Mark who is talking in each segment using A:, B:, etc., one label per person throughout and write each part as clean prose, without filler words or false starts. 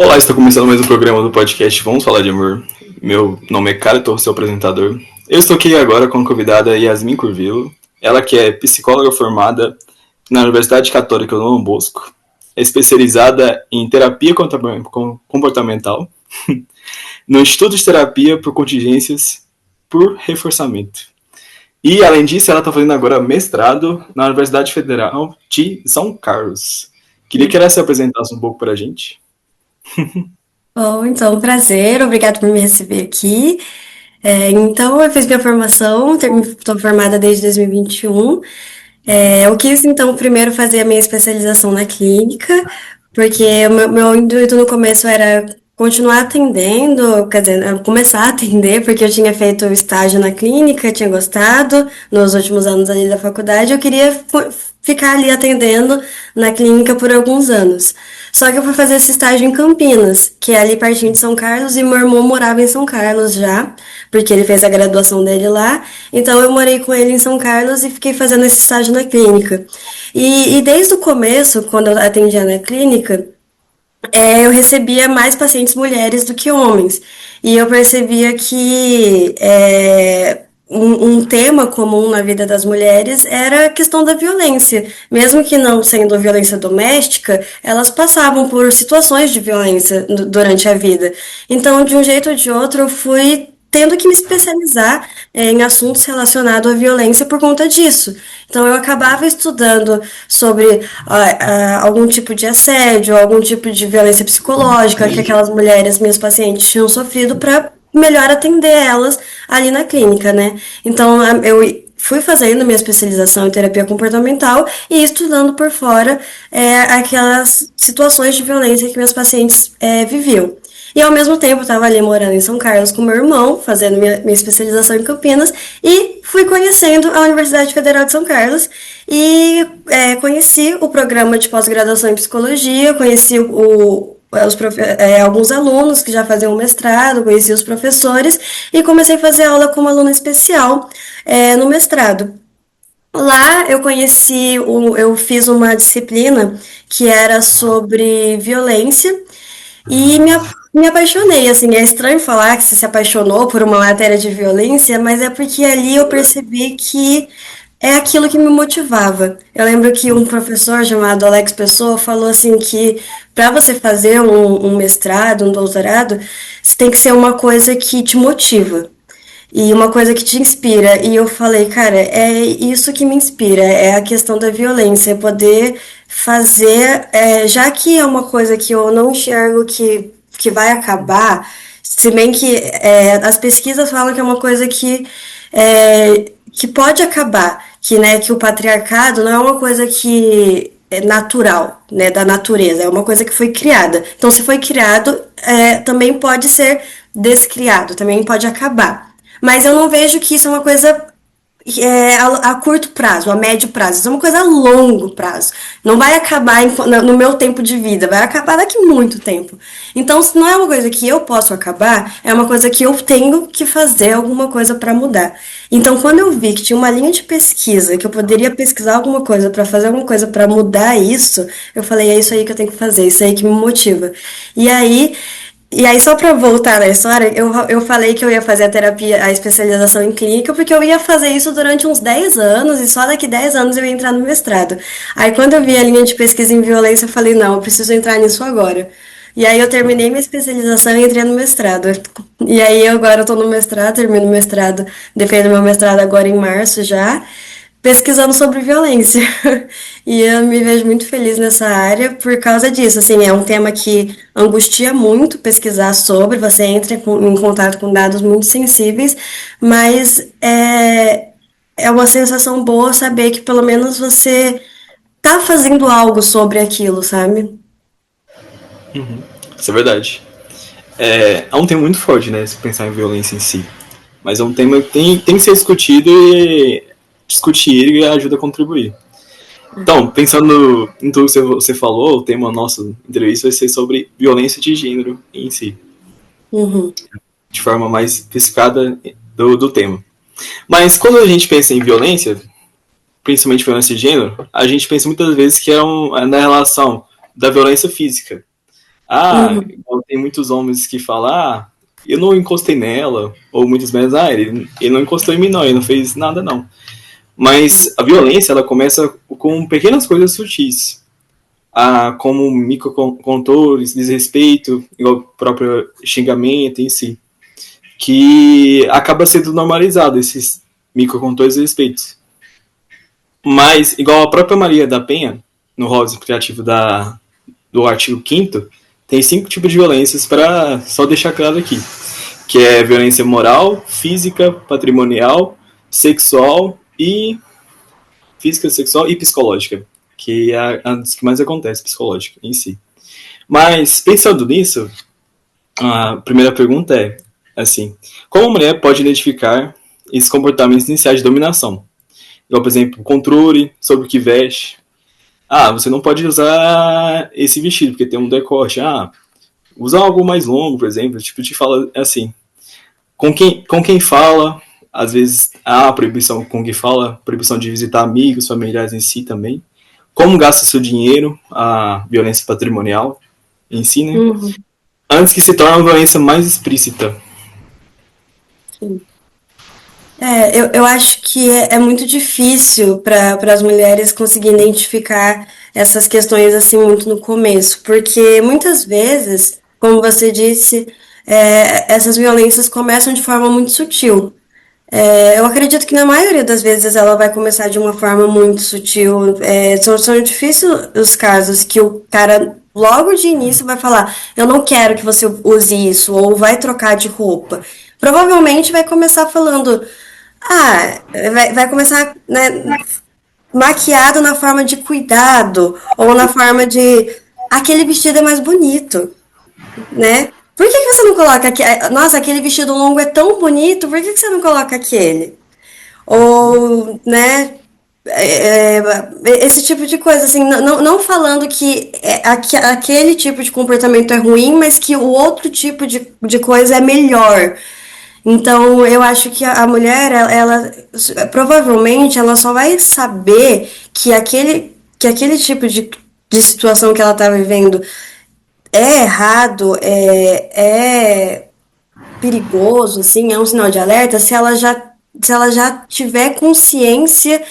A: Olá, está começando mais um programa do podcast Vamos Falar de Amor. Meu nome é Caio, seu apresentador. Eu estou aqui agora com a convidada Yasmin Curvelo. Ela que é psicóloga formada na Universidade Católica do Dom Bosco, é especializada em terapia comportamental, no Instituto de Terapia por Contingências por Reforçamento. E, além disso, ela está fazendo agora mestrado na Universidade Federal de São Carlos. Queria que ela se apresentasse um pouco para a gente.
B: Bom, então, prazer, obrigado por me receber aqui. Então, eu fiz minha formação, estou formada desde 2021. Eu quis, então, primeiro fazer a minha especialização na clínica, porque o meu intuito no começo era continuar atendendo, quer dizer, começar a atender, porque eu tinha feito estágio na clínica, tinha gostado nos últimos anos ali da faculdade, eu queria ficar ali atendendo na clínica por alguns anos. Só que eu fui fazer esse estágio em Campinas, que é ali pertinho de São Carlos, e meu irmão morava em São Carlos já, porque ele fez a graduação dele lá. Então eu morei com ele em São Carlos e fiquei fazendo esse estágio na clínica. E desde o começo, quando eu atendia na clínica, eu recebia mais pacientes mulheres do que homens. E eu percebia que um tema comum na vida das mulheres era a questão da violência. Mesmo que não sendo violência doméstica, elas passavam por situações de violência durante a vida. Então, de um jeito ou de outro, eu fui tendo que me especializar em assuntos relacionados à violência por conta disso. Então, eu acabava estudando sobre algum tipo de assédio, algum tipo de violência psicológica que aquelas mulheres, minhas pacientes, tinham sofrido para melhor atender elas ali na clínica, né? Então, eu fui fazendo minha especialização em terapia comportamental e estudando por fora aquelas situações de violência que meus pacientes viviam. E ao mesmo tempo estava ali morando em São Carlos com meu irmão, fazendo minha especialização em Campinas, e fui conhecendo a Universidade Federal de São Carlos e conheci o programa de pós-graduação em psicologia, conheci alguns alunos que já faziam mestrado, conheci os professores e comecei a fazer aula como aluna especial no mestrado. Lá eu fiz uma disciplina que era sobre violência e me apaixonei, assim, é estranho falar que você se apaixonou por uma matéria de violência, mas é porque ali eu percebi que é aquilo que me motivava. Eu lembro que um professor chamado Alex Pessoa falou assim que para você fazer um mestrado, um doutorado, você tem que ser uma coisa que te motiva. E uma coisa que te inspira. E eu falei, cara, é isso que me inspira, é a questão da violência, é poder fazer, já que é uma coisa que eu não enxergo que vai acabar, se bem que as pesquisas falam que é uma coisa que pode acabar, que o patriarcado não é uma coisa que é natural, né, da natureza, é uma coisa que foi criada. Então, se foi criado, também pode ser descriado, também pode acabar. Mas eu não vejo que isso é uma coisa a curto prazo, a médio prazo. Isso é uma coisa a longo prazo. Não vai acabar no meu tempo de vida, vai acabar daqui muito tempo. Então, se não é uma coisa que eu posso acabar, é uma coisa que eu tenho que fazer alguma coisa para mudar. Então, quando eu vi que tinha uma linha de pesquisa, que eu poderia pesquisar alguma coisa para fazer alguma coisa para mudar isso, eu falei, é isso aí que eu tenho que fazer, isso aí que me motiva. E aí, só para voltar na história, eu falei que eu ia fazer a terapia, a especialização em clínica, porque eu ia fazer isso durante uns 10 anos, e só daqui 10 anos eu ia entrar no mestrado. Aí, quando eu vi a linha de pesquisa em violência, eu falei, não, eu preciso entrar nisso agora. E aí, eu terminei minha especialização e entrei no mestrado. E aí, agora eu tô no mestrado, termino o mestrado, defendo meu mestrado agora em março já, pesquisando sobre violência. E eu me vejo muito feliz nessa área por causa disso. Assim, é um tema que angustia muito pesquisar sobre, você entra em contato com dados muito sensíveis, mas é uma sensação boa saber que pelo menos você tá fazendo algo sobre aquilo, sabe?
A: Isso é verdade. É um tema muito forte, né, se pensar em violência em si. Mas é um tema que tem que ser discutido e discutir e ajuda a contribuir. Então, pensando em tudo que você falou, o tema da nossa entrevista vai ser sobre violência de gênero em si,
B: Uhum.
A: de forma mais especificada do tema. Mas quando a gente pensa em violência, principalmente violência de gênero, a gente pensa muitas vezes que é na relação da violência física.
B: Uhum.
A: Tem muitos homens que falam, eu não encostei nela, ou muitas vezes, ele não encostou em mim não, ele não fez nada não. Mas a violência, ela começa com pequenas coisas sutis, como microcontroles, desrespeito, igual o próprio xingamento em si, que acaba sendo normalizado, esses microcontroles e respeitos. Mas, igual a própria Maria da Penha, no rol explicativo do artigo 5º, tem 5 tipos de violências para só deixar claro aqui, que é violência moral, física, patrimonial, sexual e psicológica, que é a das que mais acontece, psicológica em si. Mas, pensando nisso, a primeira pergunta é, assim, como a mulher pode identificar esses comportamentos iniciais de dominação? Igual, por exemplo, controle sobre o que veste. Você não pode usar esse vestido, porque tem um decote. Usa algo mais longo, por exemplo. Tipo, te fala assim. Com quem fala, às vezes há a proibição com quem fala, proibição de visitar amigos, familiares em si também. Como gasta seu dinheiro, a violência patrimonial em si, né?
B: Uhum.
A: Antes que se torne uma violência mais explícita.
B: Sim. Eu acho que é muito difícil para as mulheres conseguirem identificar essas questões assim muito no começo, porque muitas vezes, como você disse, essas violências começam de forma muito sutil. Eu acredito que na maioria das vezes ela vai começar de uma forma muito sutil. São difíceis os casos que o cara logo de início vai falar: eu não quero que você use isso, ou vai trocar de roupa. Provavelmente vai começar falando, vai começar, né, maquiado na forma de cuidado, ou na forma de aquele vestido é mais bonito, né? Por que que você não coloca aqui? Nossa, aquele vestido longo é tão bonito, por que que você não coloca aquele? Ou, né, esse tipo de coisa, assim, não falando que aquele tipo de comportamento é ruim, mas que o outro tipo de coisa é melhor. Então, eu acho que a mulher, provavelmente, ela só vai saber que aquele tipo de situação que ela está vivendo é errado, é perigoso, assim, é um sinal de alerta, se ela já tiver consciência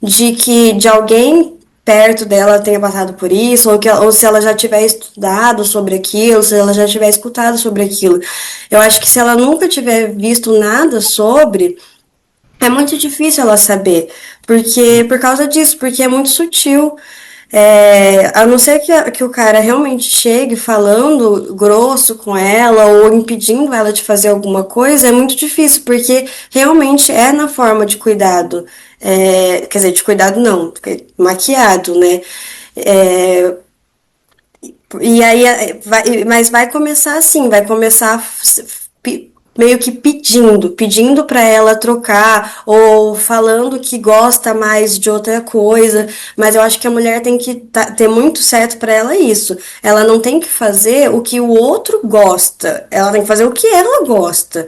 B: de que de alguém perto dela tenha passado por isso, ou se ela já tiver estudado sobre aquilo, se ela já tiver escutado sobre aquilo. Eu acho que se ela nunca tiver visto nada sobre, é muito difícil ela saber, porque por causa disso, porque é muito sutil. A não ser que o cara realmente chegue falando grosso com ela ou impedindo ela de fazer alguma coisa, é muito difícil, porque realmente é na forma de cuidado. Quer dizer, de cuidado não, maquiado, né? É, e aí, mas vai começar assim, vai começar meio que pedindo para ela trocar ou falando que gosta mais de outra coisa, mas eu acho que a mulher tem que ter muito certo para ela isso. Ela não tem que fazer o que o outro gosta, ela tem que fazer o que ela gosta.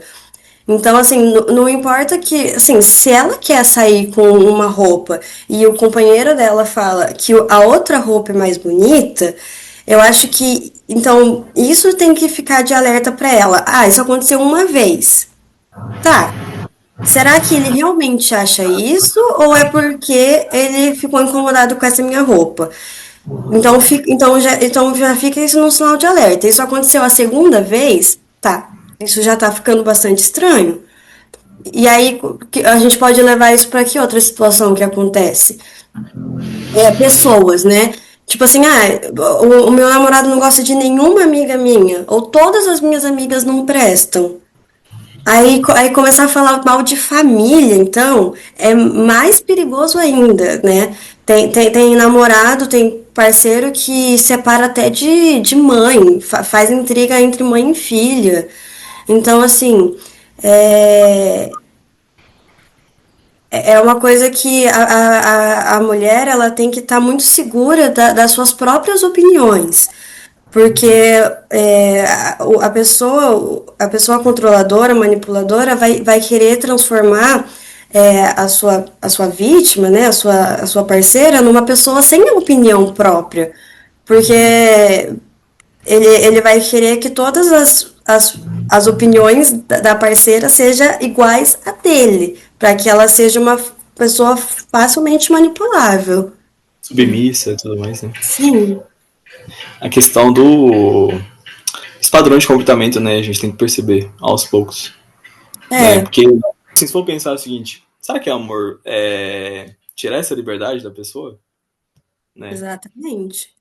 B: Então, assim, não importa que, assim, se ela quer sair com uma roupa e o companheiro dela fala que a outra roupa é mais bonita, eu acho que, então, isso tem que ficar de alerta pra ela. Isso aconteceu uma vez. Tá. Será que ele realmente acha isso ou é porque ele ficou incomodado com essa minha roupa? Então já fica isso num sinal de alerta. Isso aconteceu a segunda vez, tá? Isso já tá ficando bastante estranho. E aí a gente pode levar isso para que outra situação que acontece? Pessoas, né? Tipo assim, o meu namorado não gosta de nenhuma amiga minha, ou todas as minhas amigas não prestam. Aí começar a falar mal de família, então, é mais perigoso ainda, né? Tem namorado, tem parceiro que separa até de mãe, faz intriga entre mãe e filha. Então, assim, é, é uma coisa que a mulher ela tem que estar muito segura das suas próprias opiniões. Porque a pessoa controladora, manipuladora, vai querer transformar a sua vítima, né, a sua parceira, numa pessoa sem opinião própria. Porque Ele vai querer que todas as opiniões da parceira sejam iguais a dele, para que ela seja uma pessoa facilmente manipulável.
A: Submissa e tudo mais, né?
B: Sim,
A: A questão do os padrões de comportamento, né? A gente tem que perceber aos poucos, né?
B: é,
A: Porque se for pensar o seguinte, será que é amor tirar essa liberdade da pessoa, né?
B: exatamente.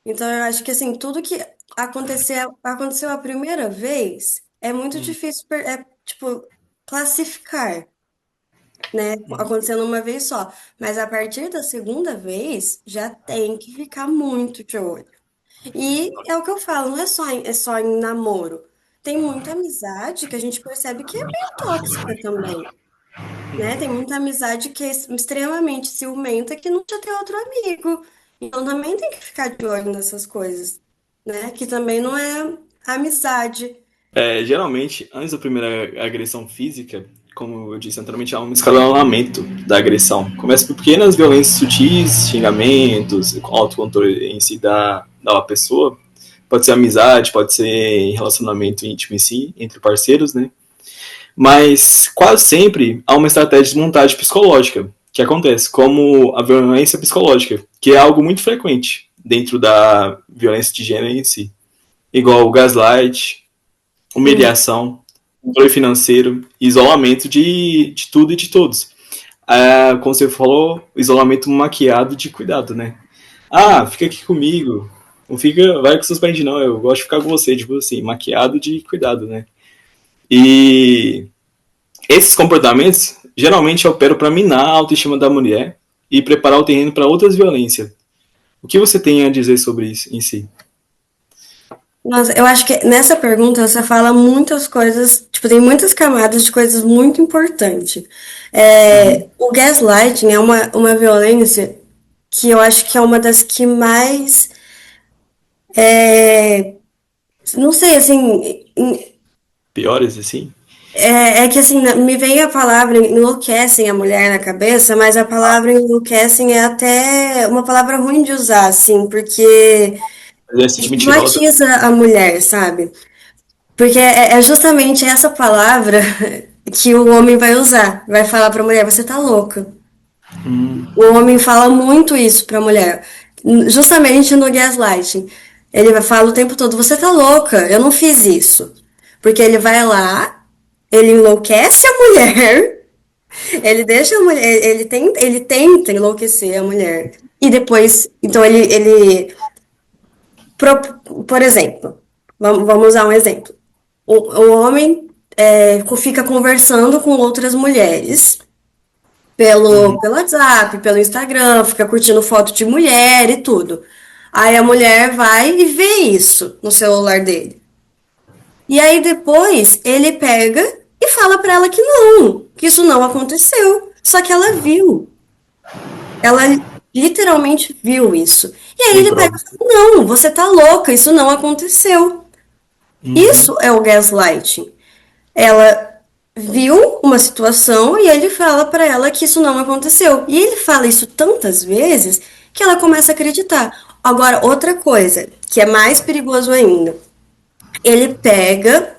B: Então eu acho que assim, tudo que aconteceu a primeira vez é muito difícil, tipo, classificar, né? Acontecendo uma vez só. Mas a partir da segunda vez, já tem que ficar muito de olho. E é o que eu falo, não é só em namoro. Tem muita amizade que a gente percebe que é bem tóxica também, né? Tem muita amizade que é extremamente ciumenta que não quer ter outro amigo. Então também tem que ficar de olho nessas coisas, né? Que também não é amizade.
A: Geralmente, antes da primeira agressão física, como eu disse anteriormente, há um escalonamento da agressão. Começa por pequenas violências sutis, xingamentos, autocontrole em si da pessoa. Pode ser amizade, pode ser relacionamento íntimo em si, entre parceiros, né? Mas quase sempre há uma estratégia de montagem psicológica que acontece, como a violência psicológica, que é algo muito frequente dentro da violência de gênero em si. Igual o gaslight,
B: Hum.
A: humilhação, controle financeiro, isolamento de tudo e de todos. Como você falou, isolamento maquiado de cuidado, né? Ah, fica aqui comigo. Não fica, vai com seus parentes, não. Eu gosto de ficar com você, tipo assim, maquiado de cuidado, né? E esses comportamentos geralmente operam para minar a autoestima da mulher e preparar o terreno para outras violências. O que você tem a dizer sobre isso em si?
B: Nossa, eu acho que nessa pergunta você fala muitas coisas, tipo, tem muitas camadas de coisas muito importantes.
A: Uhum.
B: O gaslighting é uma violência que eu acho que é uma das que mais, não sei, assim,
A: Piores, assim?
B: é que assim, me vem a palavra enlouquecem a mulher na cabeça, mas a palavra enlouquecem é até uma palavra ruim de usar, assim, porque
A: É sentir mentirosa.
B: estigmatiza a mulher, sabe? Porque é justamente essa palavra que o homem vai usar. Vai falar pra mulher, você tá louca. O homem fala muito isso pra mulher. Justamente no gaslighting. Ele vai falar o tempo todo, você tá louca, eu não fiz isso. Porque ele vai lá, ele enlouquece a mulher, ele deixa a mulher, ele tenta enlouquecer a mulher. E depois, então por exemplo, vamos usar um exemplo. O homem fica conversando com outras mulheres
A: Uhum.
B: pelo WhatsApp, pelo Instagram, fica curtindo foto de mulher e tudo. Aí a mulher vai e vê isso no celular dele. E aí depois ele pega e fala pra ela que não, que isso não aconteceu. Só que ela viu. Ela literalmente viu isso. E aí
A: Tem
B: ele pega
A: prova.
B: e fala: não, você tá louca, isso não aconteceu.
A: Uhum.
B: Isso é o gaslighting. Ela viu uma situação e ele fala pra ela que isso não aconteceu. E ele fala isso tantas vezes que ela começa a acreditar. Agora, outra coisa, que é mais perigoso ainda, ele pega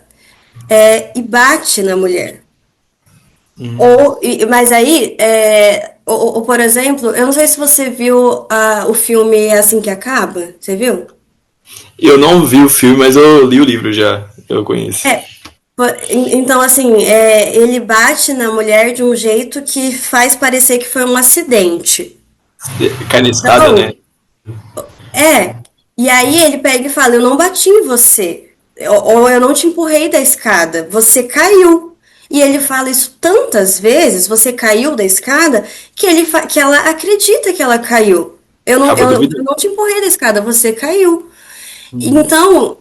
B: e bate na mulher. Mas aí, por exemplo, eu não sei se você viu o filme É Assim Que Acaba, você viu?
A: Eu não vi o filme, mas eu li o livro já. Eu conheço.
B: É, então, assim, ele bate na mulher de um jeito que faz parecer que foi um acidente.
A: Cai na escada, né?
B: Então, e aí ele pega e fala: eu não bati em você, ou eu não te empurrei da escada, você caiu. E ele fala isso tantas vezes, você caiu da escada, que ela acredita que ela caiu.
A: Acaba
B: Eu
A: duvidando.
B: não te empurrei da escada, você caiu. Então,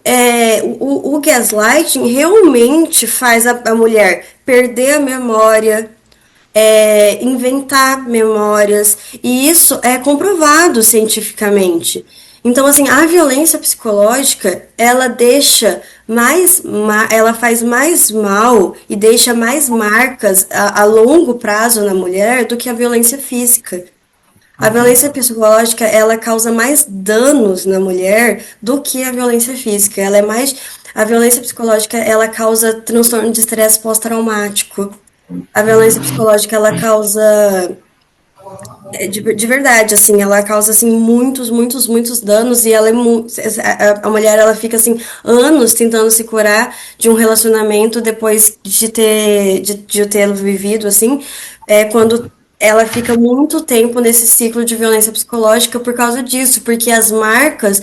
B: o gaslighting realmente faz a mulher perder a memória, inventar memórias, e isso é comprovado cientificamente. Então, assim, a violência psicológica, ela deixa ela faz mais mal e deixa mais marcas a longo prazo na mulher do que a violência física. A violência psicológica, ela causa mais danos na mulher do que a violência física. Ela é mais, a violência psicológica, ela causa transtorno de estresse pós-traumático. A violência psicológica, ela causa de verdade, assim, ela causa, assim, muitos danos e ela a mulher, ela fica, assim, anos tentando se curar de um relacionamento depois de ter vivido, assim, quando ela fica muito tempo nesse ciclo de violência psicológica por causa disso, porque as marcas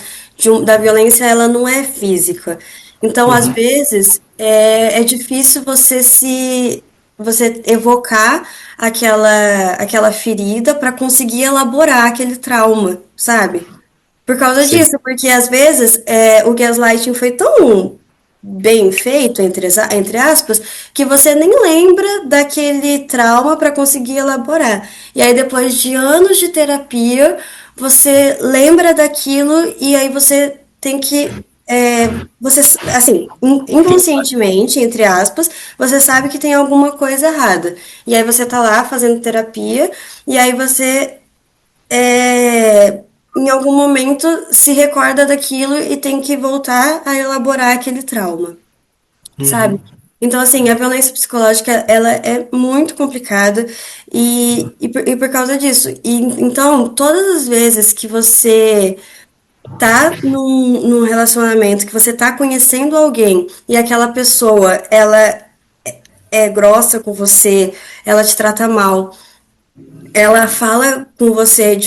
B: da violência, ela não é física. Então, às
A: Uhum.
B: vezes, é difícil você evocar aquela ferida para conseguir elaborar aquele trauma, sabe? Por causa
A: Sim.
B: disso, porque às vezes o gaslighting foi tão bem feito, entre aspas, que você nem lembra daquele trauma para conseguir elaborar. E aí, depois de anos de terapia, você lembra daquilo e aí você tem que. Você, assim, inconscientemente, entre aspas, você sabe que tem alguma coisa errada. E aí você tá lá fazendo terapia, e aí você em algum momento se recorda daquilo e tem que voltar a elaborar aquele trauma, sabe?
A: Uhum.
B: Então, assim, a violência psicológica, ela é muito complicada e por causa disso. E, então, todas as vezes que você tá num relacionamento, que você tá conhecendo alguém e aquela pessoa, ela é grossa com você, ela te trata mal, ela fala com você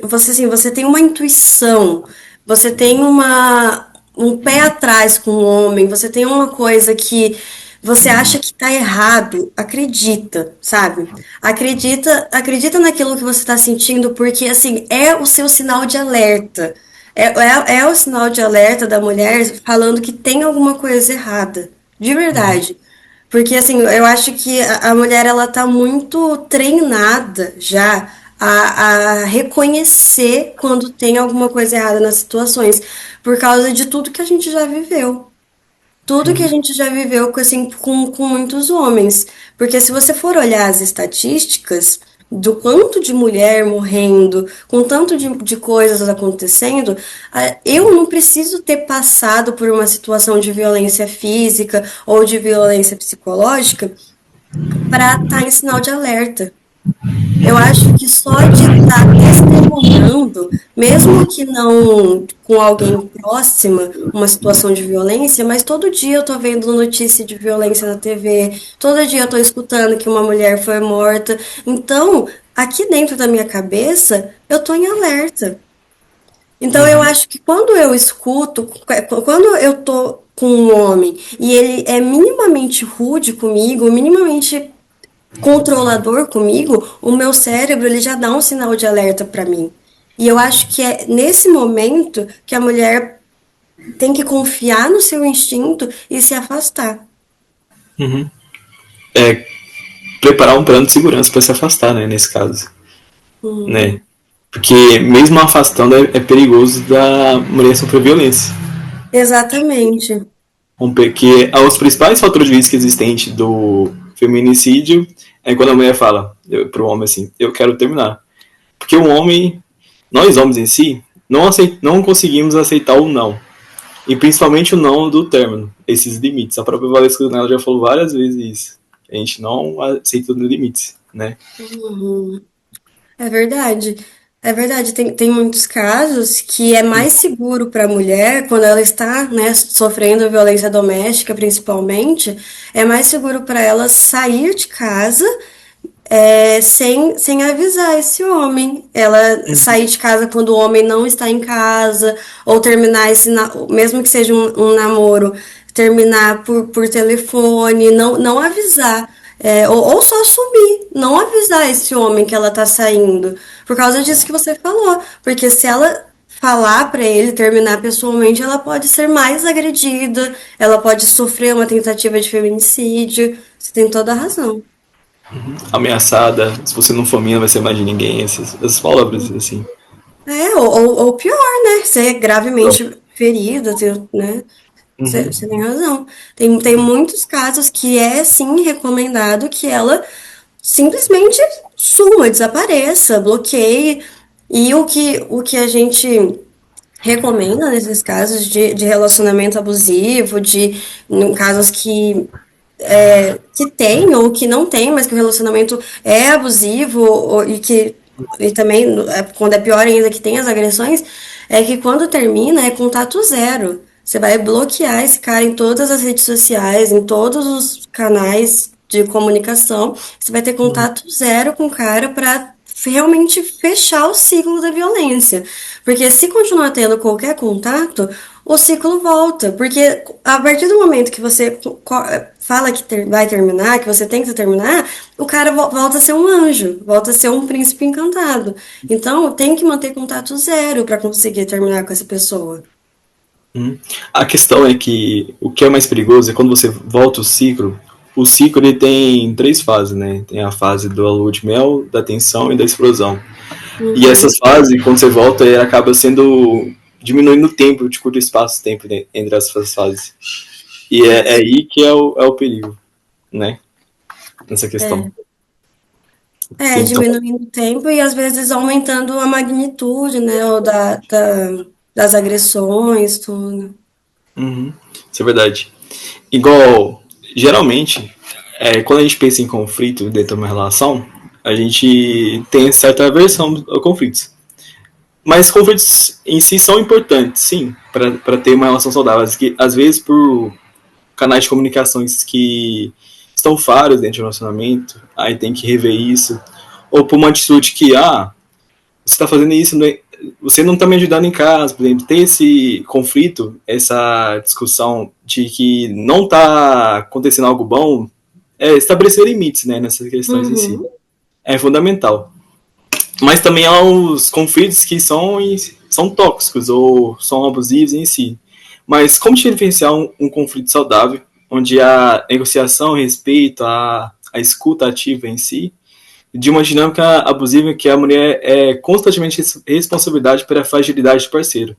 B: você assim, você tem uma intuição, você tem um pé atrás com o homem, você tem uma coisa que você acha que tá errado, acredita, sabe? Acredita naquilo que você tá sentindo, porque assim, é o seu sinal de alerta. É o sinal de alerta da mulher falando que tem alguma coisa errada. De
A: Uhum.
B: verdade. Porque assim, eu acho que a mulher ela tá muito treinada já a reconhecer quando tem alguma coisa errada nas situações, por causa de tudo que a gente já viveu. Tudo que a
A: Uhum.
B: gente já viveu assim, com muitos homens. Porque se você for olhar as estatísticas do quanto de mulher morrendo, com tanto de coisas acontecendo, eu não preciso ter passado por uma situação de violência física ou de violência psicológica para estar em sinal de alerta. Eu acho que só de estar testemunhando, mesmo que não com alguém próxima, uma situação de violência, mas todo dia eu tô vendo notícia de violência na TV, todo dia eu tô escutando que uma mulher foi morta. Então, aqui dentro da minha cabeça, eu tô em alerta. Então, eu
A: Uhum.
B: acho que quando eu escuto, quando eu tô com um homem e ele é minimamente rude comigo, minimamente controlador comigo, o meu cérebro ele já dá um sinal de alerta para mim. E eu acho que é nesse momento que a mulher tem que confiar no seu instinto e se afastar.
A: Uhum. É preparar um plano de segurança para se afastar, né, nesse caso, né?
B: Uhum.
A: Porque mesmo afastando é perigoso da mulher sofrer violência.
B: Exatamente.
A: Porque os principais fatores de risco existentes do feminicídio é quando a mulher fala para o homem assim, eu quero terminar. Porque o homem, nós homens em si, não conseguimos aceitar o não. E principalmente o não do término, esses limites. A própria Valesca ela já falou várias vezes isso. A gente não aceita os limites, né?
B: Uhum. É verdade. É verdade, tem muitos casos que é mais seguro para a mulher, quando ela está, né, sofrendo violência doméstica, principalmente, é mais seguro para ela sair de casa sem avisar esse homem. Ela
A: Uhum.
B: sair de casa quando o homem não está em casa, ou terminar mesmo que seja um namoro, terminar por telefone, não avisar. Ou só sumir, não avisar esse homem que ela tá saindo. Por causa disso que você falou. Porque se ela falar pra ele terminar pessoalmente, ela pode ser mais agredida, ela pode sofrer uma tentativa de feminicídio. Você tem toda a razão.
A: Ameaçada, se você não for mina, vai ser mais de ninguém, essas palavras assim.
B: Ou pior, né? Ser gravemente ferida, né?
A: Uhum.
B: Você tem razão. Tem muitos casos que é, sim, recomendado que ela simplesmente suma, desapareça, bloqueie. E o que a gente recomenda nesses casos de relacionamento abusivo, em casos que tem ou que não tem, mas que o relacionamento é abusivo e também quando é pior ainda que tem as agressões, é que quando termina é contato zero. Você vai bloquear esse cara em todas as redes sociais, em todos os canais de comunicação. Você vai ter contato zero com o cara para realmente fechar o ciclo da violência. Porque se continuar tendo qualquer contato, o ciclo volta. Porque a partir do momento que você fala que vai terminar, que você tem que terminar, o cara volta a ser um anjo, volta a ser um príncipe encantado. Então, tem que manter contato zero para conseguir terminar com essa pessoa.
A: A questão é que o que é mais perigoso é quando você volta o ciclo. O ciclo ele tem três fases, né? Tem a fase do lua de mel, da tensão e da explosão. E
B: Uhum.
A: essas fases, quando você volta, ele acaba sendo diminuindo o tempo, de curto espaço de tempo entre essas fases. E é aí que é o perigo, né? Nessa questão. Então,
B: Diminuindo o tempo e às vezes aumentando a magnitude, né, das agressões, tudo.
A: isso é verdade. Igual, geralmente, quando a gente pensa em conflito dentro de uma relação, a gente tem certa aversão a conflitos. Mas conflitos em si são importantes, sim, para ter uma relação saudável. Às vezes, por canais de comunicações que estão falhos dentro do relacionamento, aí tem que rever isso. Ou por uma atitude que, você está fazendo isso, você não está me ajudando em casa, por exemplo, ter esse conflito, essa discussão de que não está acontecendo algo bom, estabelecer limites, né, nessas questões em si.
B: Uhum.
A: É fundamental. Mas também há os conflitos que são tóxicos ou são abusivos em si. Mas como diferenciar um conflito saudável, onde a negociação, respeito, a escuta ativa em si, de uma dinâmica abusiva que a mulher é constantemente responsabilidade pela fragilidade do parceiro.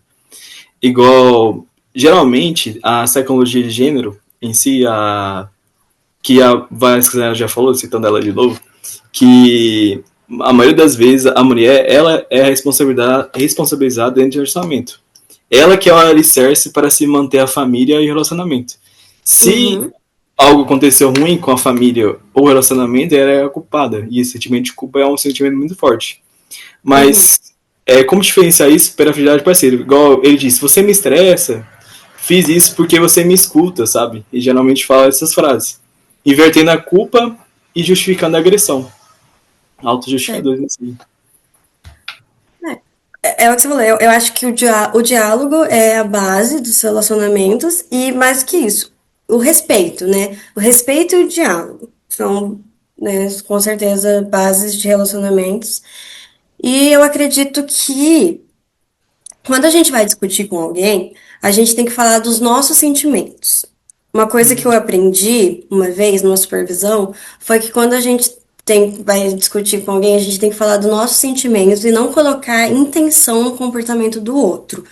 A: Igual, geralmente, a psicologia de gênero em si, que a Vanessa já falou, citando ela de novo, que a maioria das vezes a mulher ela é responsabilizada dentro do relacionamento. Ela que é o alicerce para se manter a família e o relacionamento. Se
B: Uhum.
A: algo aconteceu ruim com a família ou o relacionamento, ela é a culpada. E esse sentimento de culpa é um sentimento muito forte.
B: Uhum.
A: Mas como diferenciar isso pela fidelidade do parceiro? Igual ele disse, você me estressa, fiz isso porque você me escuta, sabe? E geralmente fala essas frases. Invertendo a culpa e justificando a agressão.
B: É,
A: Autojustificadores em si.
B: é o que você falou, eu acho que o diálogo é a base dos relacionamentos e mais que isso, o respeito, né? O respeito e o diálogo são, né, com certeza, bases de relacionamentos. E eu acredito que quando a gente vai discutir com alguém, a gente tem que falar dos nossos sentimentos. Uma coisa que eu aprendi uma vez numa supervisão foi que quando a gente vai discutir com alguém, a gente tem que falar dos nossos sentimentos e não colocar intenção no comportamento do outro.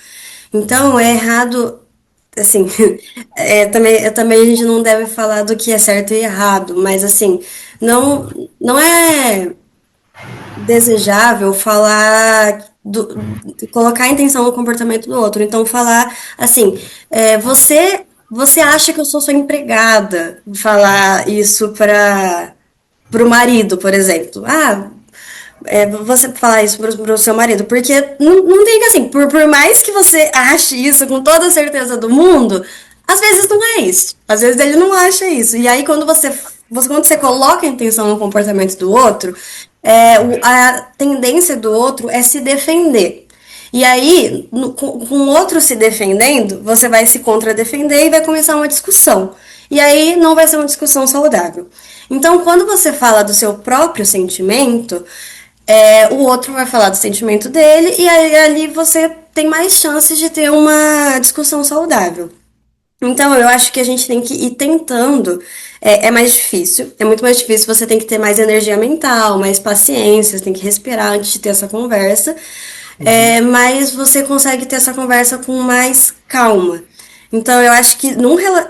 B: Então, é errado, assim, também a gente não deve falar do que é certo e errado, mas assim, não, não é desejável colocar a intenção no comportamento do outro. Então, falar assim, você acha que eu sou sua empregada? Falar isso para o marido, por exemplo. Você falar isso pro seu marido, porque não tem que assim, por mais que você ache isso com toda a certeza do mundo, às vezes não é isso. Às vezes ele não acha isso. E aí quando você coloca a intenção no comportamento do outro, a tendência do outro é se defender. E aí, com o outro se defendendo, você vai se contradefender e vai começar uma discussão. E aí não vai ser uma discussão saudável. Então, quando você fala do seu próprio sentimento, o outro vai falar do sentimento dele, e aí ali você tem mais chances de ter uma discussão saudável. Então, eu acho que a gente tem que ir tentando. É mais difícil, é muito mais difícil. Você tem que ter mais energia mental, mais paciência, você tem que respirar antes de ter essa conversa. Mas você consegue ter essa conversa com mais calma. Então, eu acho que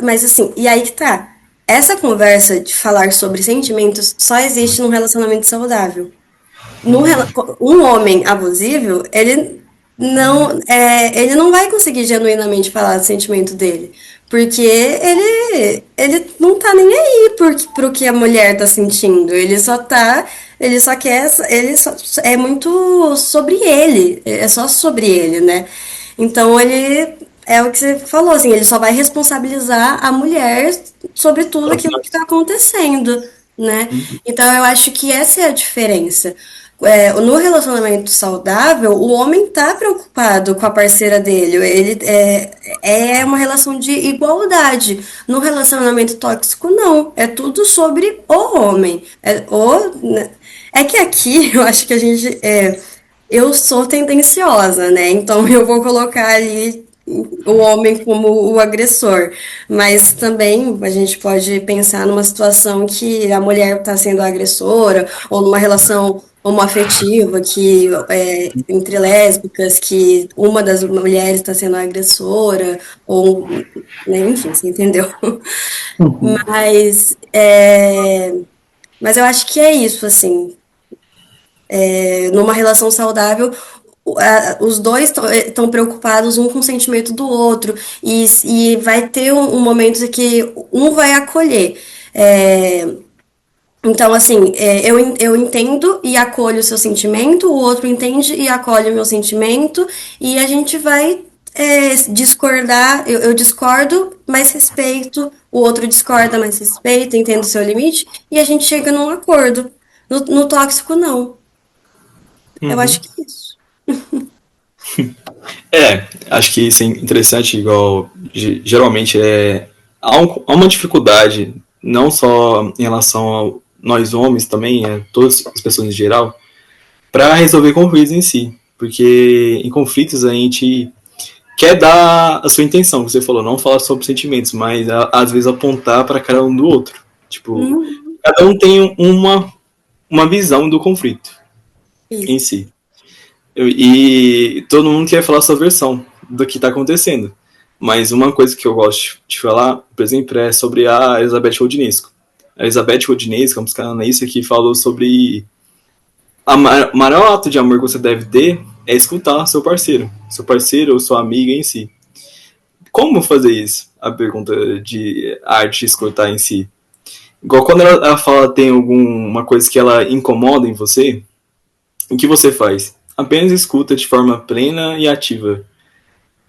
B: mas assim, e aí que tá. Essa conversa de falar sobre sentimentos só existe num relacionamento saudável. Um homem abusivo, ele não vai conseguir genuinamente falar do sentimento dele, porque ele não tá nem aí pro que a mulher tá sentindo, ele só quer, ele só, é muito sobre ele, é só sobre ele, né? Então ele é o que você falou, assim, ele só vai responsabilizar a mulher sobre tudo aquilo que está acontecendo, né? Então eu acho que essa é a diferença. No relacionamento saudável, o homem tá preocupado com a parceira dele. É uma relação de igualdade. No relacionamento tóxico, não. É tudo sobre o homem. É que aqui eu acho que eu sou tendenciosa, né? Então eu vou colocar ali o homem como o agressor. Mas também a gente pode pensar numa situação que a mulher está sendo a agressora, ou numa relação homoafetiva entre lésbicas, que uma das mulheres está sendo a agressora, ou, né, enfim, você entendeu?
A: Uhum.
B: Mas, é, mas eu acho que é isso, assim. Numa relação saudável, os dois estão preocupados um com o sentimento do outro e vai ter um momento em que um vai acolher. É, então, assim, eu entendo e acolho o seu sentimento, o outro entende e acolhe o meu sentimento, e a gente vai discordar. Eu discordo, mas respeito, o outro discorda, mas respeita, entende o seu limite, e a gente chega num acordo. No tóxico, não. Eu acho
A: Uhum.
B: que é isso.
A: Acho que isso é interessante, igual geralmente há uma dificuldade, não só em relação a nós homens também, todas as pessoas em geral, para resolver conflitos em si. Porque em conflitos a gente quer dar a sua intenção, que você falou, não falar sobre sentimentos, mas às vezes apontar para cara um do outro. Tipo,
B: Uhum.
A: cada um tem uma visão do conflito em
B: Isso.
A: si. E todo mundo quer falar a sua versão do que está acontecendo. Mas uma coisa que eu gosto de falar, por exemplo, é sobre a Elizabeth Rodinesco. A Elizabeth Rodinesco é uma psicanalista que falou sobre o maior ato de amor que você deve ter é escutar seu parceiro ou sua amiga em si. Como fazer isso? A pergunta de arte escutar em si. Igual quando ela fala tem alguma coisa que ela incomoda em você, o que você faz? Apenas escuta de forma plena e ativa.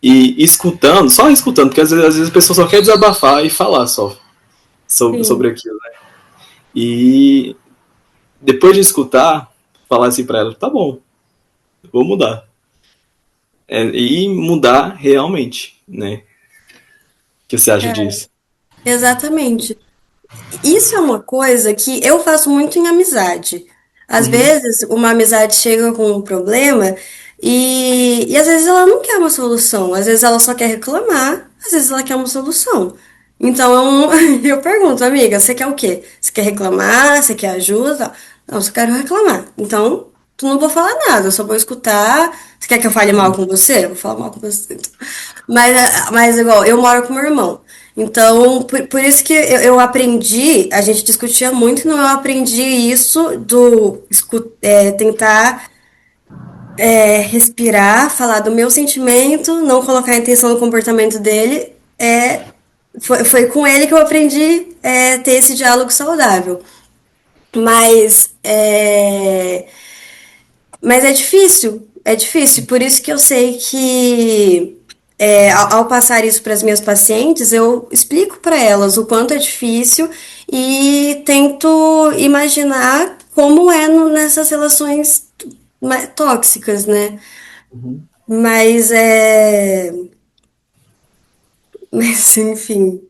A: E escutando, só escutando, porque às vezes a pessoa só quer desabafar e falar só sobre
B: Sim.
A: aquilo, né? E depois de escutar, falar assim pra ela, tá bom, vou mudar. E mudar realmente, né? O que você acha disso?
B: Exatamente. Isso é uma coisa que eu faço muito em amizade. Às
A: Uhum,
B: vezes, uma amizade chega com um problema e às vezes ela não quer uma solução, às vezes ela só quer reclamar, às vezes ela quer uma solução. Então, eu pergunto, amiga, você quer o quê? Você quer reclamar? Você quer ajuda? Não, eu só quero reclamar. Então, tu não vou falar nada, eu só vou escutar. Você quer que eu fale mal com você? Eu vou falar mal com você. Mas igual, eu moro com meu irmão. Então, por isso que eu aprendi, a gente discutia muito, então eu aprendi isso tentar respirar, falar do meu sentimento, não colocar a intenção no comportamento dele. Foi com ele que eu aprendi ter esse diálogo saudável. Mas mas é difícil, por isso que eu sei que ao passar isso para as minhas pacientes, eu explico para elas o quanto é difícil e tento imaginar como é nessas relações tóxicas, né?
A: uhum.
B: Mas mas enfim,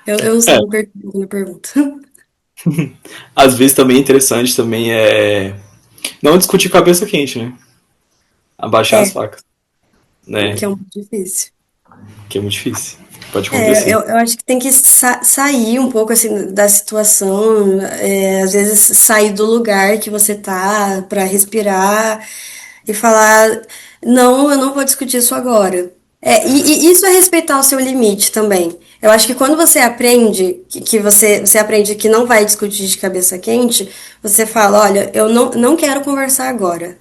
B: eu não sei,
A: É,
B: me perdi na pergunta.
A: às vezes também é interessante também não discutir cabeça quente, né? Abaixar as
B: É,
A: facas,
B: o
A: né?
B: que é muito difícil.
A: Que é muito difícil. Pode acontecer.
B: Eu acho que tem que sair um pouco assim da situação, às vezes sair do lugar que você tá para respirar e falar, não, eu não vou discutir isso agora. E isso é respeitar o seu limite também. Eu acho que quando você aprende que você aprende que não vai discutir de cabeça quente, você fala, olha, eu não quero conversar agora.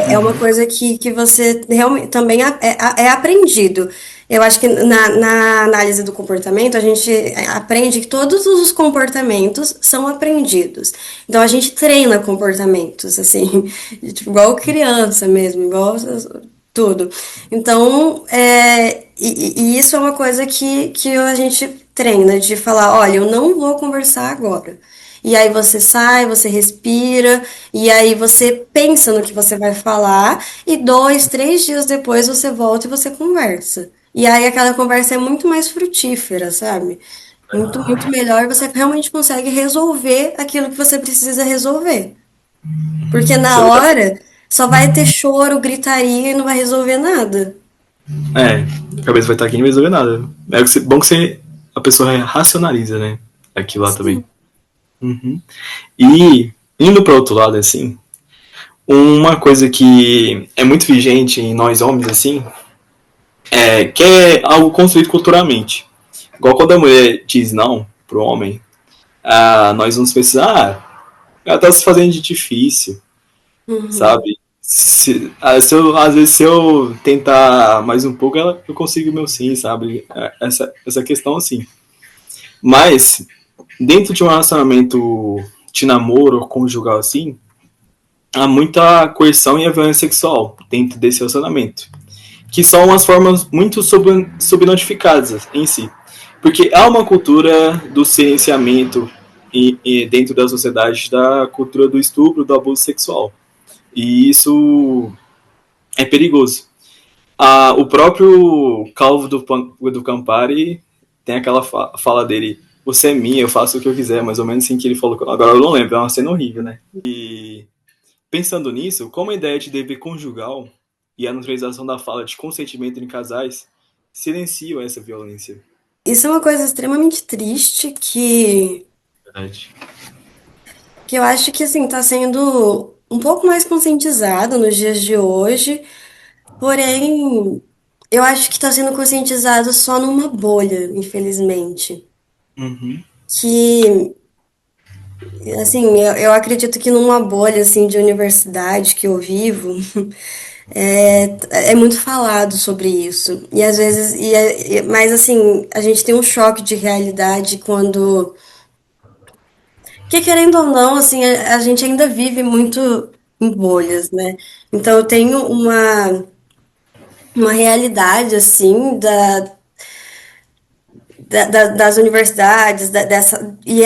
B: É uma coisa que você realmente também é aprendido. Eu acho que na análise do comportamento, a gente aprende que todos os comportamentos são aprendidos. Então, a gente treina comportamentos, assim, tipo, igual criança mesmo, igual tudo. Então, e isso é uma coisa que a gente treina, de falar, olha, eu não vou conversar agora. E aí você sai, você respira, e aí você pensa no que você vai falar, e 2, 3 dias depois você volta e você conversa. E aí aquela conversa é muito mais frutífera, sabe? Muito, muito melhor, você realmente consegue resolver aquilo que você precisa resolver. Porque
A: Isso é
B: na
A: verdade.
B: hora só vai ter choro, gritaria e não vai resolver nada.
A: É, a cabeça vai estar aqui e não vai resolver nada. Bom que você, a pessoa racionaliza, né? Aquilo lá também.
B: Sim.
A: Uhum. E, indo para outro lado, assim, uma coisa que é muito vigente em nós homens, assim, que é algo construído culturalmente. Igual quando a mulher diz não pro homem, nós vamos pensar, ela tá se fazendo de difícil,
B: Uhum.
A: sabe? Às vezes, se eu tentar mais um pouco, eu consigo o meu sim, sabe? Essa questão assim. Mas, dentro de um relacionamento de namoro ou conjugal assim, há muita coerção e a violência sexual dentro desse relacionamento. Que são umas formas muito subnotificadas em si. Porque há uma cultura do silenciamento dentro da sociedade da cultura do estupro, do abuso sexual. E isso é perigoso. O próprio Calvo do Campari tem aquela fala dele: você é minha, eu faço o que eu quiser, mais ou menos assim que ele falou. Agora eu não lembro, é uma cena horrível, né? E pensando nisso, como a ideia de dever conjugal e a neutralização da fala de consentimento em casais silenciam essa violência.
B: Isso é uma coisa extremamente triste
A: Verdade.
B: que eu acho que assim está sendo um pouco mais conscientizado nos dias de hoje, porém eu acho que está sendo conscientizado só numa bolha, infelizmente.
A: Uhum.
B: Que assim, eu acredito que numa bolha assim de universidade que eu vivo, é muito falado sobre isso. E às vezes, mas assim, a gente tem um choque de realidade quando, que querendo ou não, assim, a gente ainda vive muito em bolhas, né? Então eu tenho uma realidade assim das universidades, e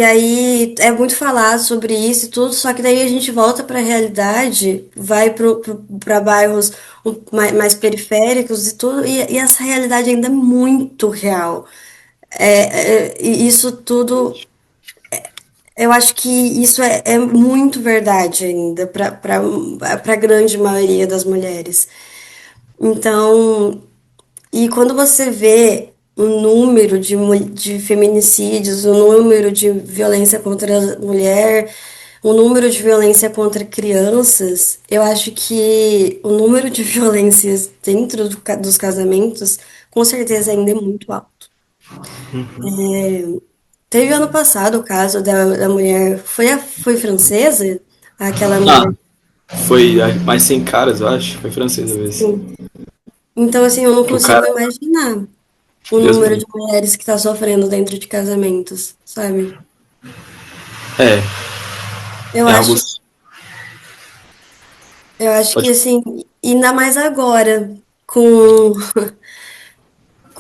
B: aí é muito falado sobre isso e tudo, só que daí a gente volta para a realidade, vai para bairros mais periféricos e tudo, e essa realidade ainda é muito real. E isso tudo, eu acho que isso é muito verdade ainda para a grande maioria das mulheres. Então, e quando você vê o número de feminicídios, o número de violência contra a mulher, o número de violência contra crianças, eu acho que o número de violências dentro dos casamentos, com certeza, ainda é muito alto. Teve ano passado o caso da mulher, foi francesa? Aquela
A: Ah,
B: mulher.
A: foi mais sem caras, eu acho. Foi francesa vez.
B: Então, assim, eu não
A: Que o
B: consigo
A: cara,
B: imaginar o
A: Deus me
B: número de
A: livre.
B: mulheres que está sofrendo dentro de casamentos, sabe?
A: É,
B: Eu
A: é algo.
B: acho, eu acho que
A: Pode.
B: assim, ainda mais agora, com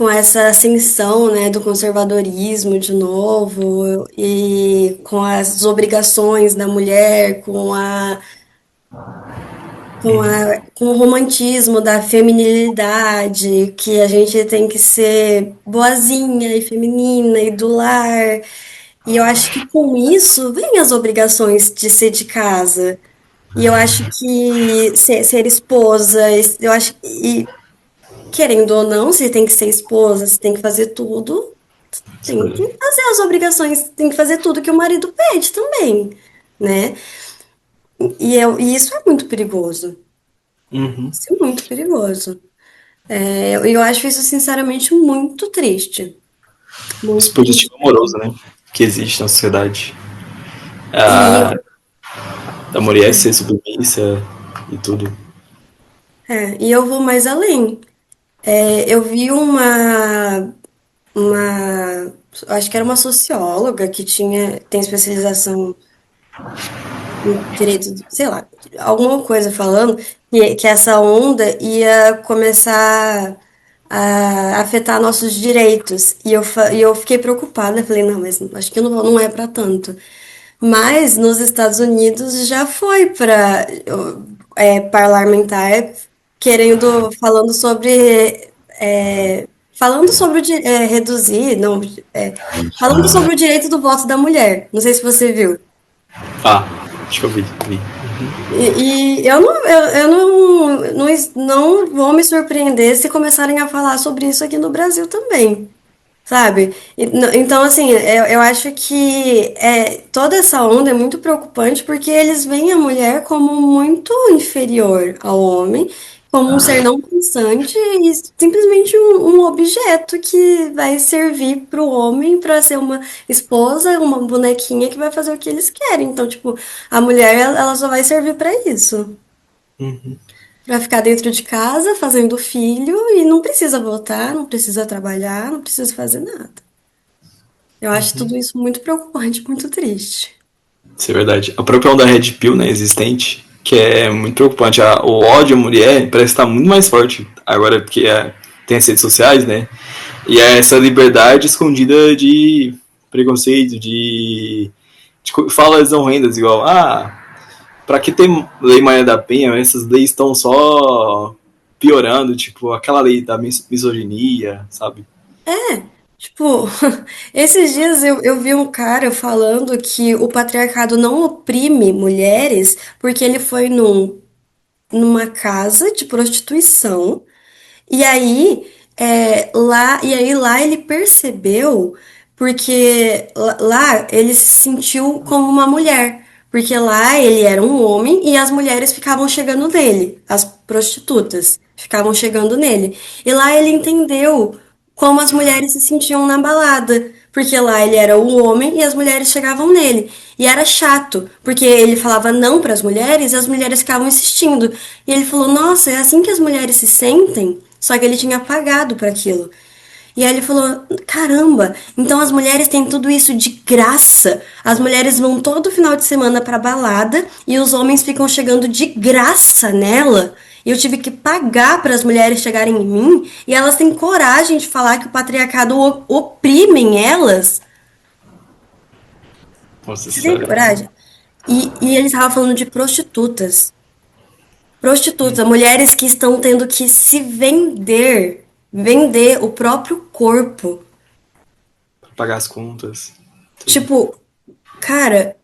B: essa ascensão, né, do conservadorismo de novo, e com as obrigações da mulher, com o romantismo da feminilidade, que a gente tem que ser boazinha e feminina e do lar. E eu acho que com isso vem as obrigações de ser de casa. E eu acho que ser esposa, eu acho que, querendo ou não, se tem que ser esposa, se tem que fazer tudo, tem que fazer as obrigações, tem que fazer tudo que o marido pede também, né? E isso é muito perigoso.
A: Uhum.
B: Isso é muito perigoso. Eu acho isso, sinceramente, muito triste. Muito triste.
A: Dispositivo amoroso, né? Que existe na sociedade.
B: E,
A: A, da mulher ser submissa e tudo.
B: e eu vou mais além. Eu vi acho que era uma socióloga que tem especialização em direito, sei lá, alguma coisa falando que essa onda ia começar a afetar nossos direitos. E eu fiquei preocupada, falei, não, mas acho que não é para tanto. Mas nos Estados Unidos já foi para parlamentar falando sobre reduzir, não, falando sobre o direito do voto da mulher. Não sei se você viu.
A: Ah, acho que eu vi.
B: E eu não vou me surpreender se começarem a falar sobre isso aqui no Brasil também. Sabe? Então, assim, eu acho que toda essa onda é muito preocupante porque eles veem a mulher como muito inferior ao homem, como um ser não pensante e simplesmente um objeto que vai servir para o homem para ser uma esposa, uma bonequinha que vai fazer o que eles querem. Então, tipo, a mulher, ela só vai servir para isso. Pra ficar dentro de casa, fazendo filho, e não precisa votar, não precisa trabalhar, não precisa fazer nada. Eu acho tudo isso muito preocupante, muito triste.
A: Isso é verdade. A própria onda Red Pill, né, existente, que é muito preocupante. O ódio à mulher parece estar muito mais forte agora, porque tem as redes sociais, né? E é essa liberdade escondida de preconceito, de falas horrendas, igual, pra que ter lei Maria da Penha? Essas leis estão só piorando, tipo, aquela lei da misoginia, sabe?
B: Tipo, esses dias eu vi um cara falando que o patriarcado não oprime mulheres porque ele foi numa casa de prostituição. E aí lá ele percebeu, porque lá ele se sentiu como uma mulher, porque lá ele era um homem e as mulheres ficavam chegando nele, as prostitutas ficavam chegando nele. E lá ele entendeu como as mulheres se sentiam na balada, porque lá ele era o homem e as mulheres chegavam nele. E era chato, porque ele falava não para as mulheres e as mulheres ficavam insistindo. E ele falou: Nossa, é assim que as mulheres se sentem? Só que ele tinha pagado para aquilo. E aí ele falou: Caramba, então as mulheres têm tudo isso de graça. As mulheres vão todo final de semana pra balada e os homens ficam chegando de graça nela. E eu tive que pagar para as mulheres chegarem em mim e elas têm coragem de falar que o patriarcado oprimem elas.
A: Nossa
B: Você tem
A: senhora.
B: coragem? E eles estavam falando de prostitutas. Prostitutas, mulheres que estão tendo que se vender o próprio corpo.
A: Pra pagar as contas, tudo.
B: Tipo, cara,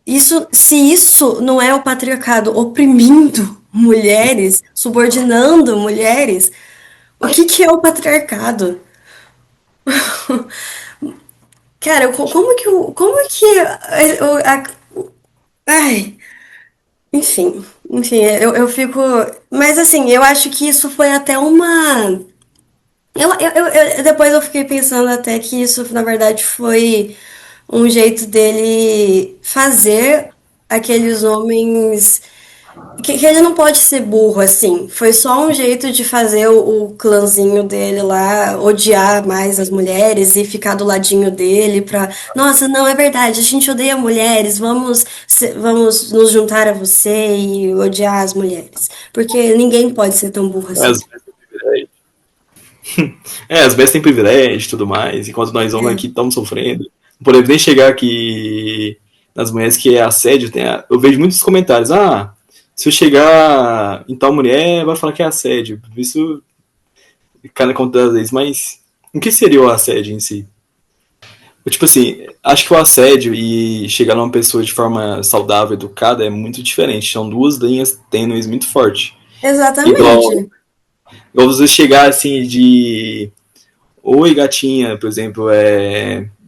B: se isso não é o patriarcado oprimindo mulheres, subordinando mulheres, o que que é o patriarcado? Cara, ai, enfim, eu fico, mas assim, eu acho que isso foi até uma. Depois eu fiquei pensando até que isso, na verdade, foi um jeito dele fazer aqueles homens. Que ele não pode ser burro, assim. Foi só um jeito de fazer o clãzinho dele lá odiar mais as mulheres e ficar do ladinho dele pra. Nossa, não, é verdade, a gente odeia mulheres, vamos nos juntar a você e odiar as mulheres. Porque ninguém pode ser tão burro
A: É,
B: assim.
A: as mulheres têm privilégio. As mulheres têm privilégio e tudo mais, enquanto nós homens aqui estamos sofrendo. Não podemos nem chegar aqui nas mulheres que é assédio. Eu vejo muitos comentários. Se eu chegar em tal mulher, vai falar que é assédio. Isso cai na conta das leis, mas o que seria o assédio em si? Tipo assim, acho que o assédio e chegar numa pessoa de forma saudável, educada, é muito diferente. São duas linhas tênues muito fortes. Igual,
B: Exatamente.
A: igual você chegar assim de oi gatinha, por exemplo,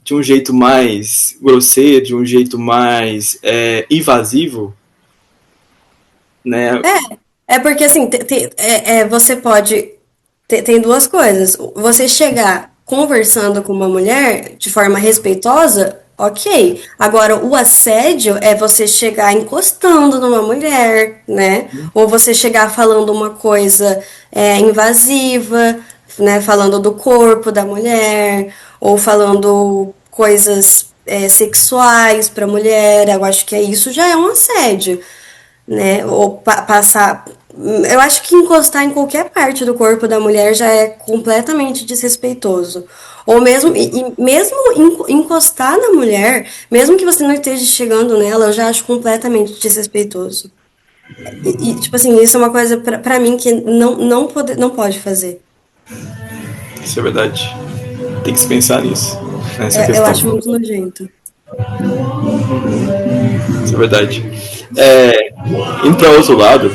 A: de um jeito mais grosseiro, de um jeito mais invasivo, né?
B: É porque assim, você pode. tem duas coisas. Você chegar conversando com uma mulher de forma respeitosa, ok. Agora, o assédio é você chegar encostando numa mulher, né? Ou você chegar falando uma coisa invasiva, né? Falando do corpo da mulher, ou falando coisas sexuais para mulher. Eu acho que isso já é um assédio, né? Ou passar. Eu acho que encostar em qualquer parte do corpo da mulher já é completamente desrespeitoso. Ou mesmo, mesmo encostar na mulher, mesmo que você não esteja chegando nela, eu já acho completamente desrespeitoso. Tipo assim, isso é uma coisa pra mim que não pode fazer.
A: Isso é verdade. Tem que se pensar nisso, nessa
B: Eu
A: questão.
B: acho muito nojento.
A: Isso é verdade. É, indo para outro lado,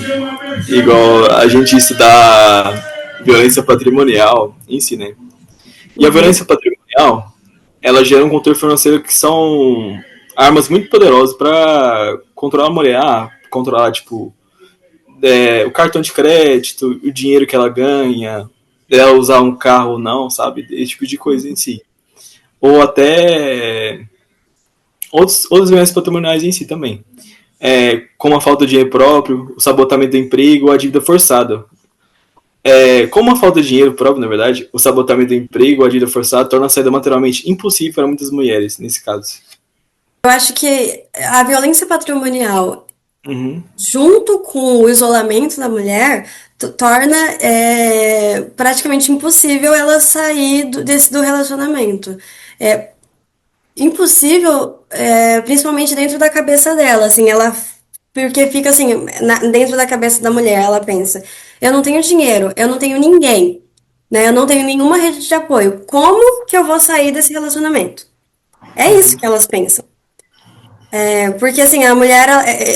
A: igual a gente estudar violência patrimonial em si, né? E a
B: Uhum.
A: violência patrimonial, ela gera um controle financeiro que são armas muito poderosas para controlar a mulher, controlar, tipo, o cartão de crédito, o dinheiro que ela ganha, dela usar um carro ou não, sabe? Esse tipo de coisa em si. Ou até outras violências patrimoniais em si também. Como a falta de dinheiro próprio, o sabotamento do emprego, a dívida forçada. Como a falta de dinheiro próprio, na verdade, o sabotamento do emprego, a dívida forçada, torna a saída materialmente impossível para muitas mulheres, nesse caso.
B: Eu acho que a violência patrimonial
A: Uhum.
B: junto com o isolamento da mulher, torna praticamente impossível ela sair do relacionamento. É impossível, principalmente dentro da cabeça dela, assim, ela porque fica assim, dentro da cabeça da mulher, ela pensa, eu não tenho dinheiro, eu não tenho ninguém, né? Eu não tenho nenhuma rede de apoio. Como que eu vou sair desse relacionamento? É isso que elas pensam. Porque assim, a mulher,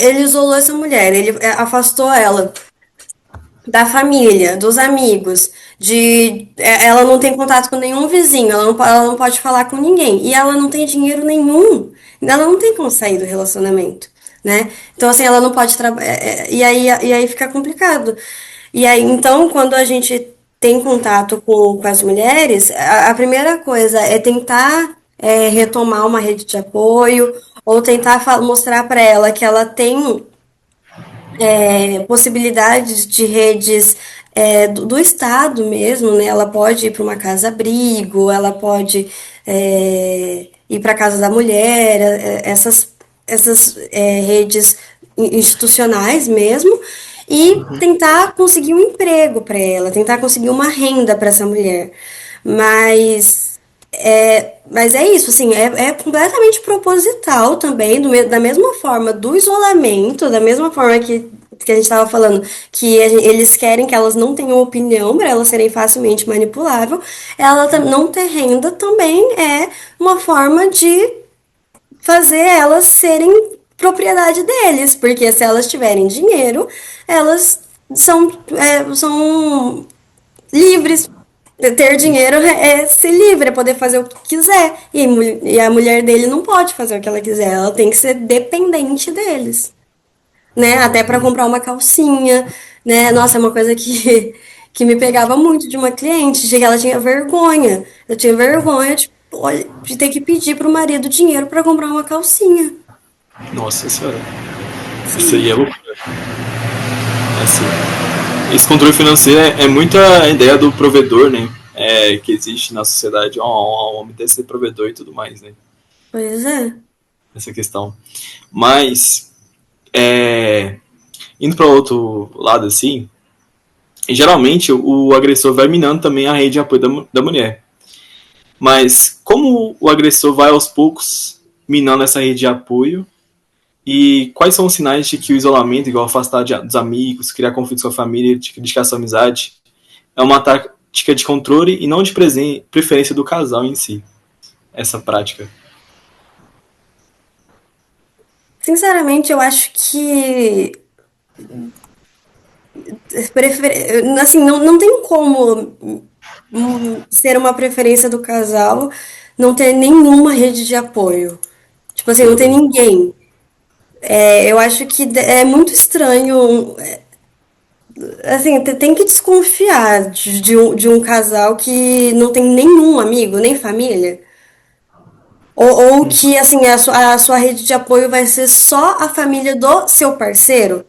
B: ele isolou essa mulher, ele afastou ela da família, dos amigos, ela não tem contato com nenhum vizinho, ela não pode falar com ninguém, e ela não tem dinheiro nenhum, ela não tem como sair do relacionamento, né? Então assim, ela não pode trabalhar, e aí fica complicado. E aí, então, quando a gente tem contato com as mulheres, a primeira coisa é tentar retomar uma rede de apoio, ou tentar mostrar para ela que ela tem possibilidades de redes do Estado mesmo, né? Ela pode ir para uma casa-abrigo, ela pode ir para a casa da mulher, essas redes institucionais mesmo, e tentar conseguir um emprego para ela, tentar conseguir uma renda para essa mulher. Mas é isso, assim, é completamente proposital também, da mesma forma do isolamento, da mesma forma que a gente estava falando, que eles querem que elas não tenham opinião para elas serem facilmente manipuláveis, ela não ter renda também é uma forma de fazer elas serem propriedade deles, porque se elas tiverem dinheiro, elas são livres. Ter dinheiro é ser livre, é poder fazer o que quiser. E a mulher dele não pode fazer o que ela quiser, ela tem que ser dependente deles, né? Até para comprar uma calcinha, né? Nossa, é uma coisa que me pegava muito de uma cliente, de que ela tinha vergonha. Eu tinha vergonha de ter que pedir pro marido dinheiro para comprar uma calcinha.
A: Nossa senhora. Isso
B: Sim.
A: aí é loucura. Assim, esse controle financeiro é muita ideia do provedor, né? Que existe na sociedade. O homem deve ser provedor e tudo mais, né?
B: Pois é.
A: Essa questão. Mas, indo para outro lado, assim, geralmente o agressor vai minando também a rede de apoio da mulher. Mas como o agressor vai aos poucos minando essa rede de apoio, e quais são os sinais de que o isolamento, igual afastar dos amigos, criar conflitos com a família, de criticar sua amizade, é uma tática de controle e não de preferência do casal em si, essa prática?
B: Sinceramente, eu acho que assim, não tem como ser uma preferência do casal não ter nenhuma rede de apoio. Tipo assim,
A: Isso é
B: não tem
A: verdade.
B: ninguém. Eu acho que é muito estranho assim, tem que desconfiar de um casal que não tem nenhum amigo, nem família. Ou que, assim, a sua rede de apoio vai ser só a família do seu parceiro.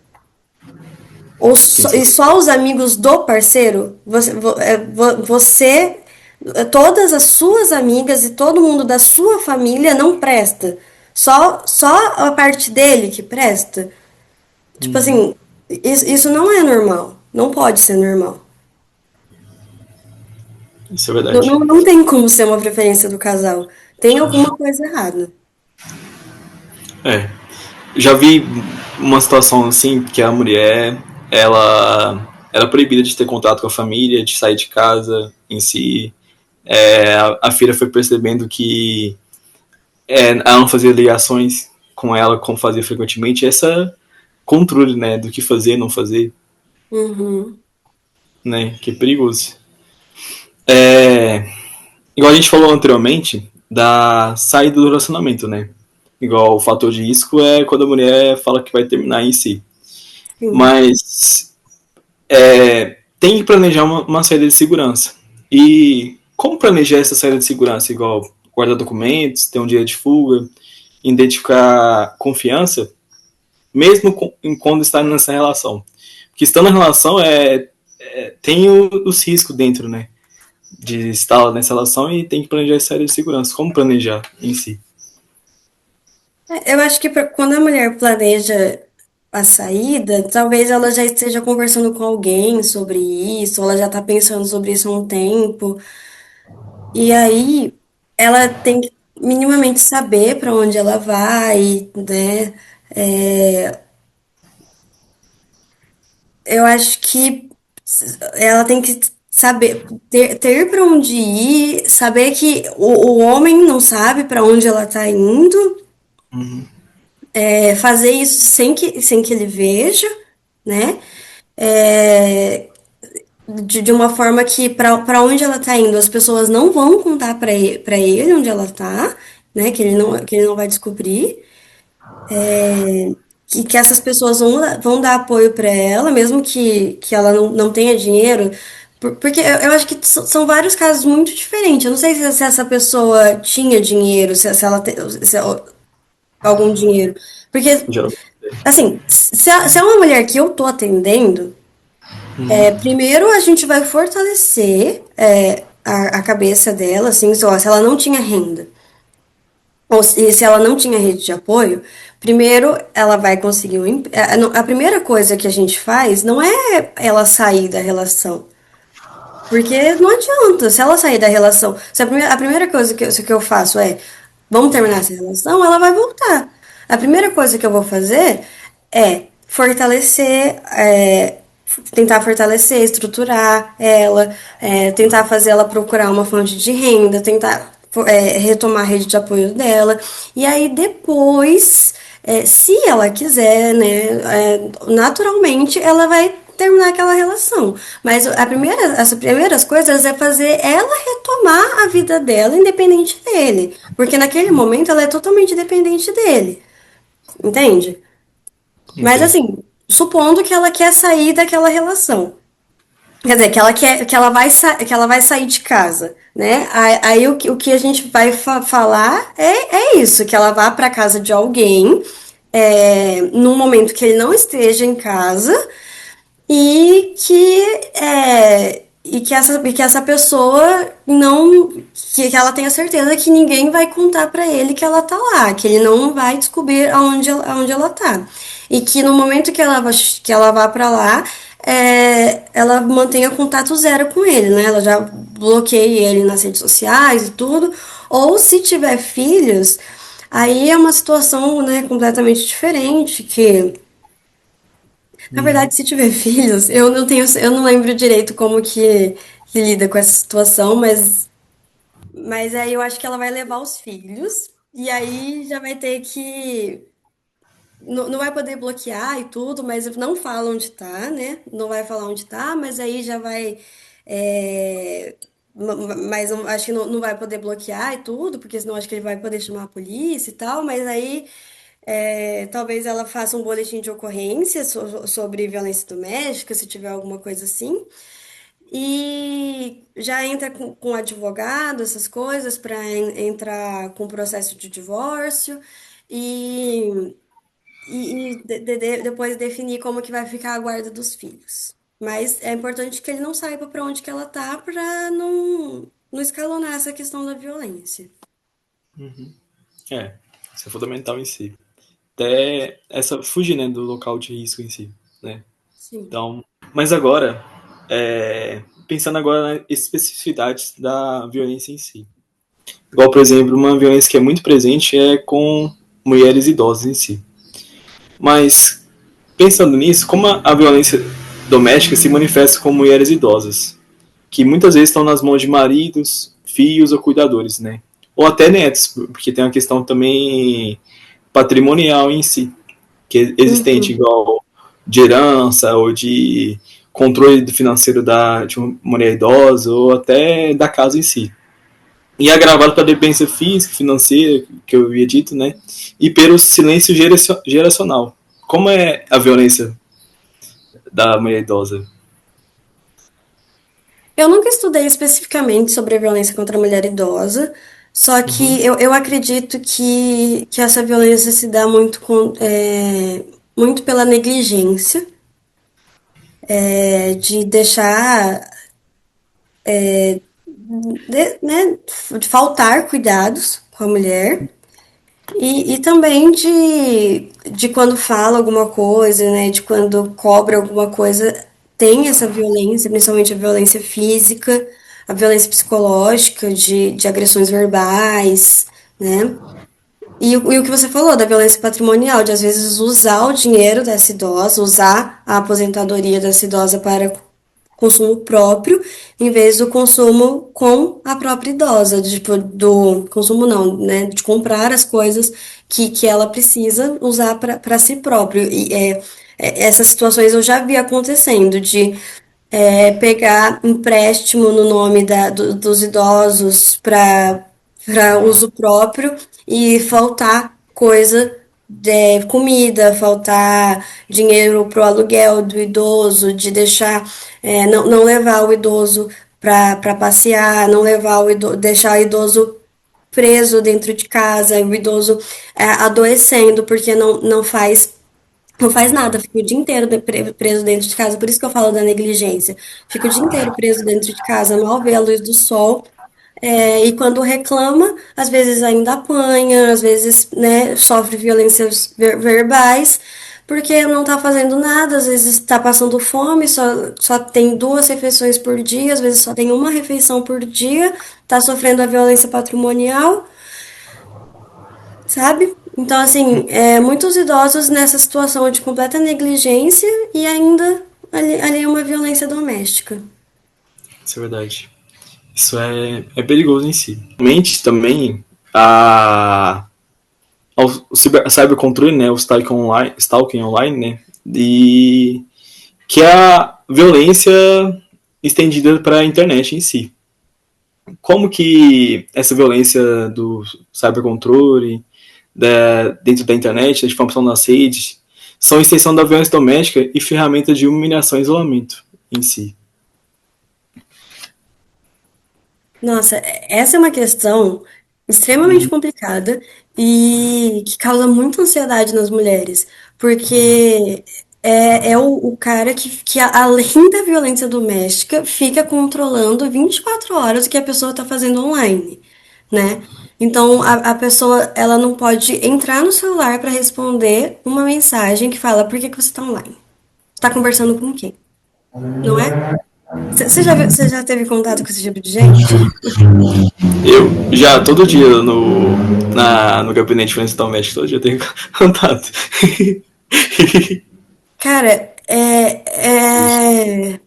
A: Sim,
B: E só os amigos do parceiro. Você, todas as suas amigas e todo mundo da sua família não presta. Só a parte dele que presta. Tipo assim, isso não é normal. Não pode ser normal.
A: isso é verdade.
B: Não tem como ser uma preferência do casal. Tem alguma coisa errada.
A: É. Já vi uma situação assim que a mulher ela era proibida de ter contato com a família, de sair de casa em si. A filha foi percebendo que ela não fazia ligações com ela como fazia frequentemente. Essa controle, né, do que fazer, não fazer,
B: Uhum.
A: né, que é perigoso. É, igual a gente falou anteriormente da saída do relacionamento, né? Igual o fator de risco é quando a mulher fala que vai terminar em si.
B: Sim.
A: Mas tem que planejar uma saída de segurança. E como planejar essa saída de segurança? Igual guardar documentos, ter um dia de fuga, identificar confiança, mesmo quando está nessa relação. Porque estando na relação tem os riscos dentro, né? De estar nessa relação e tem que planejar essa área de segurança. Como planejar em si?
B: Eu acho que quando a mulher planeja a saída, talvez ela já esteja conversando com alguém sobre isso, ela já está pensando sobre isso há um tempo. E aí ela tem que minimamente saber para onde ela vai, né? É, eu acho que ela tem que saber ter para onde ir, saber que o homem não sabe para onde ela está indo, fazer isso sem que ele veja, né? É, de uma forma que para onde ela tá indo, as pessoas não vão contar para ele onde ela tá, né? Que ele não vai descobrir. Que essas pessoas vão dar apoio para ela, mesmo que ela não tenha dinheiro. Porque eu acho que são vários casos muito diferentes. Eu não sei se essa pessoa tinha dinheiro, se ela tem algum dinheiro. Porque,
A: Geralmente.
B: assim, se é uma mulher que eu tô atendendo, primeiro a gente vai fortalecer a cabeça dela, assim, se ela não tinha renda, ou se ela não tinha rede de apoio, primeiro ela vai conseguir um a primeira coisa que a gente faz não é ela sair da relação. Porque não adianta, se ela sair da relação, se a primeira coisa que eu faço é vamos terminar essa relação, ela vai voltar. A primeira coisa que eu vou fazer é fortalecer, tentar fortalecer, estruturar ela, tentar fazer ela procurar uma fonte de renda, tentar retomar a rede de apoio dela. E aí depois, se ela quiser, né, naturalmente ela vai terminar aquela relação. Mas as primeiras coisas é fazer ela retomar a vida dela independente dele. Porque naquele momento ela é totalmente dependente dele. Entende? Mas
A: Entendo.
B: assim, supondo que ela quer sair daquela relação. Quer dizer, que ela vai sair de casa, né? Aí o que a gente vai falar é isso, que ela vá para casa de alguém, num momento que ele não esteja em casa, e que essa pessoa não que ela tenha certeza que ninguém vai contar pra ele que ela tá lá, que ele não vai descobrir aonde ela tá. E que no momento que ela vá pra lá, ela mantenha contato zero com ele, né? Ela já bloqueie ele nas redes sociais e tudo. Ou se tiver filhos, aí é uma situação, né, completamente diferente, que na verdade, se tiver filhos, eu não lembro direito como que lida com essa situação, mas aí eu acho que ela vai levar os filhos e aí já vai ter que não vai poder bloquear e tudo, mas não fala onde tá, né? Não vai falar onde tá, mas aí já vai mas acho que não vai poder bloquear e tudo, porque senão acho que ele vai poder chamar a polícia e tal, mas aí Talvez ela faça um boletim de ocorrência sobre violência doméstica, se tiver alguma coisa assim. E já entra com advogado, essas coisas, para entrar com processo de divórcio. E, depois definir como que vai ficar a guarda dos filhos. Mas é importante que ele não saiba para onde que ela tá para não escalonar essa questão da violência.
A: É, isso é fundamental em si. Até essa fugir, né, do local de risco em si, né?
B: Sim.
A: Então, mas agora, pensando agora nas especificidades da violência em si. Igual, por exemplo, uma violência que é muito presente é com mulheres idosas em si. Mas, pensando nisso, como a violência doméstica se manifesta com mulheres idosas, que muitas vezes estão nas mãos de maridos, filhos ou cuidadores, né? Ou até netos, porque tem uma questão também patrimonial em si, que é existente,
B: Uhum.
A: igual de herança ou de controle financeiro de uma mulher idosa ou até da casa em si. E é agravado pela dependência física, financeira, que eu havia dito, né? E pelo silêncio geracional. Como é a violência da mulher idosa?
B: Eu nunca estudei especificamente sobre a violência contra a mulher idosa, só
A: Uhum.
B: que eu acredito que essa violência se dá muito pela negligência, de deixar, né, de faltar cuidados com a mulher. E também de quando fala alguma coisa, né? De quando cobra alguma coisa, tem essa violência, principalmente a violência física, a violência psicológica, de agressões verbais, né? E o que você falou da violência patrimonial, de às vezes usar o dinheiro dessa idosa, usar a aposentadoria dessa idosa para consumo próprio, em vez do consumo com a própria idosa, tipo, do consumo não, né, de comprar as coisas que ela precisa usar para si próprio. Essas situações eu já vi acontecendo, de pegar empréstimo no nome dos idosos para uso próprio e faltar coisa de comida, faltar dinheiro para o aluguel do idoso, de deixar, não levar o idoso para passear, não levar deixar o idoso preso dentro de casa, e o idoso adoecendo porque não faz nada, fica o dia inteiro preso dentro de casa, por isso que eu falo da negligência. Fica o dia inteiro preso dentro de casa, mal vê a luz do sol, e quando reclama, às vezes ainda apanha, às vezes, né, sofre violências verbais, porque não tá fazendo nada, às vezes tá passando fome, só tem 2 refeições por dia, às vezes só tem uma refeição por dia, tá sofrendo a violência patrimonial, sabe? Então, assim, muitos idosos nessa situação de completa negligência e ainda ali é uma violência doméstica.
A: Isso é verdade. Isso é perigoso em si. Realmente também a, o cybercontrole, né, o stalking online, né, e que é a violência estendida para a internet em si. Como que essa violência do cybercontrole dentro da internet, a difamação nas redes, são extensão da violência doméstica e ferramenta de humilhação e isolamento em si.
B: Nossa, essa é uma questão extremamente complicada e que causa muita ansiedade nas mulheres, porque é o cara que, além da violência doméstica, fica controlando 24 horas o que a pessoa está fazendo online, né? Então, a pessoa, ela não pode entrar no celular para responder uma mensagem que fala por que que você está online? Está conversando com quem? Não é? Você já teve contato com esse tipo de gente?
A: Eu já todo dia no gabinete de violência doméstica, todo dia eu tenho contato.
B: Cara, é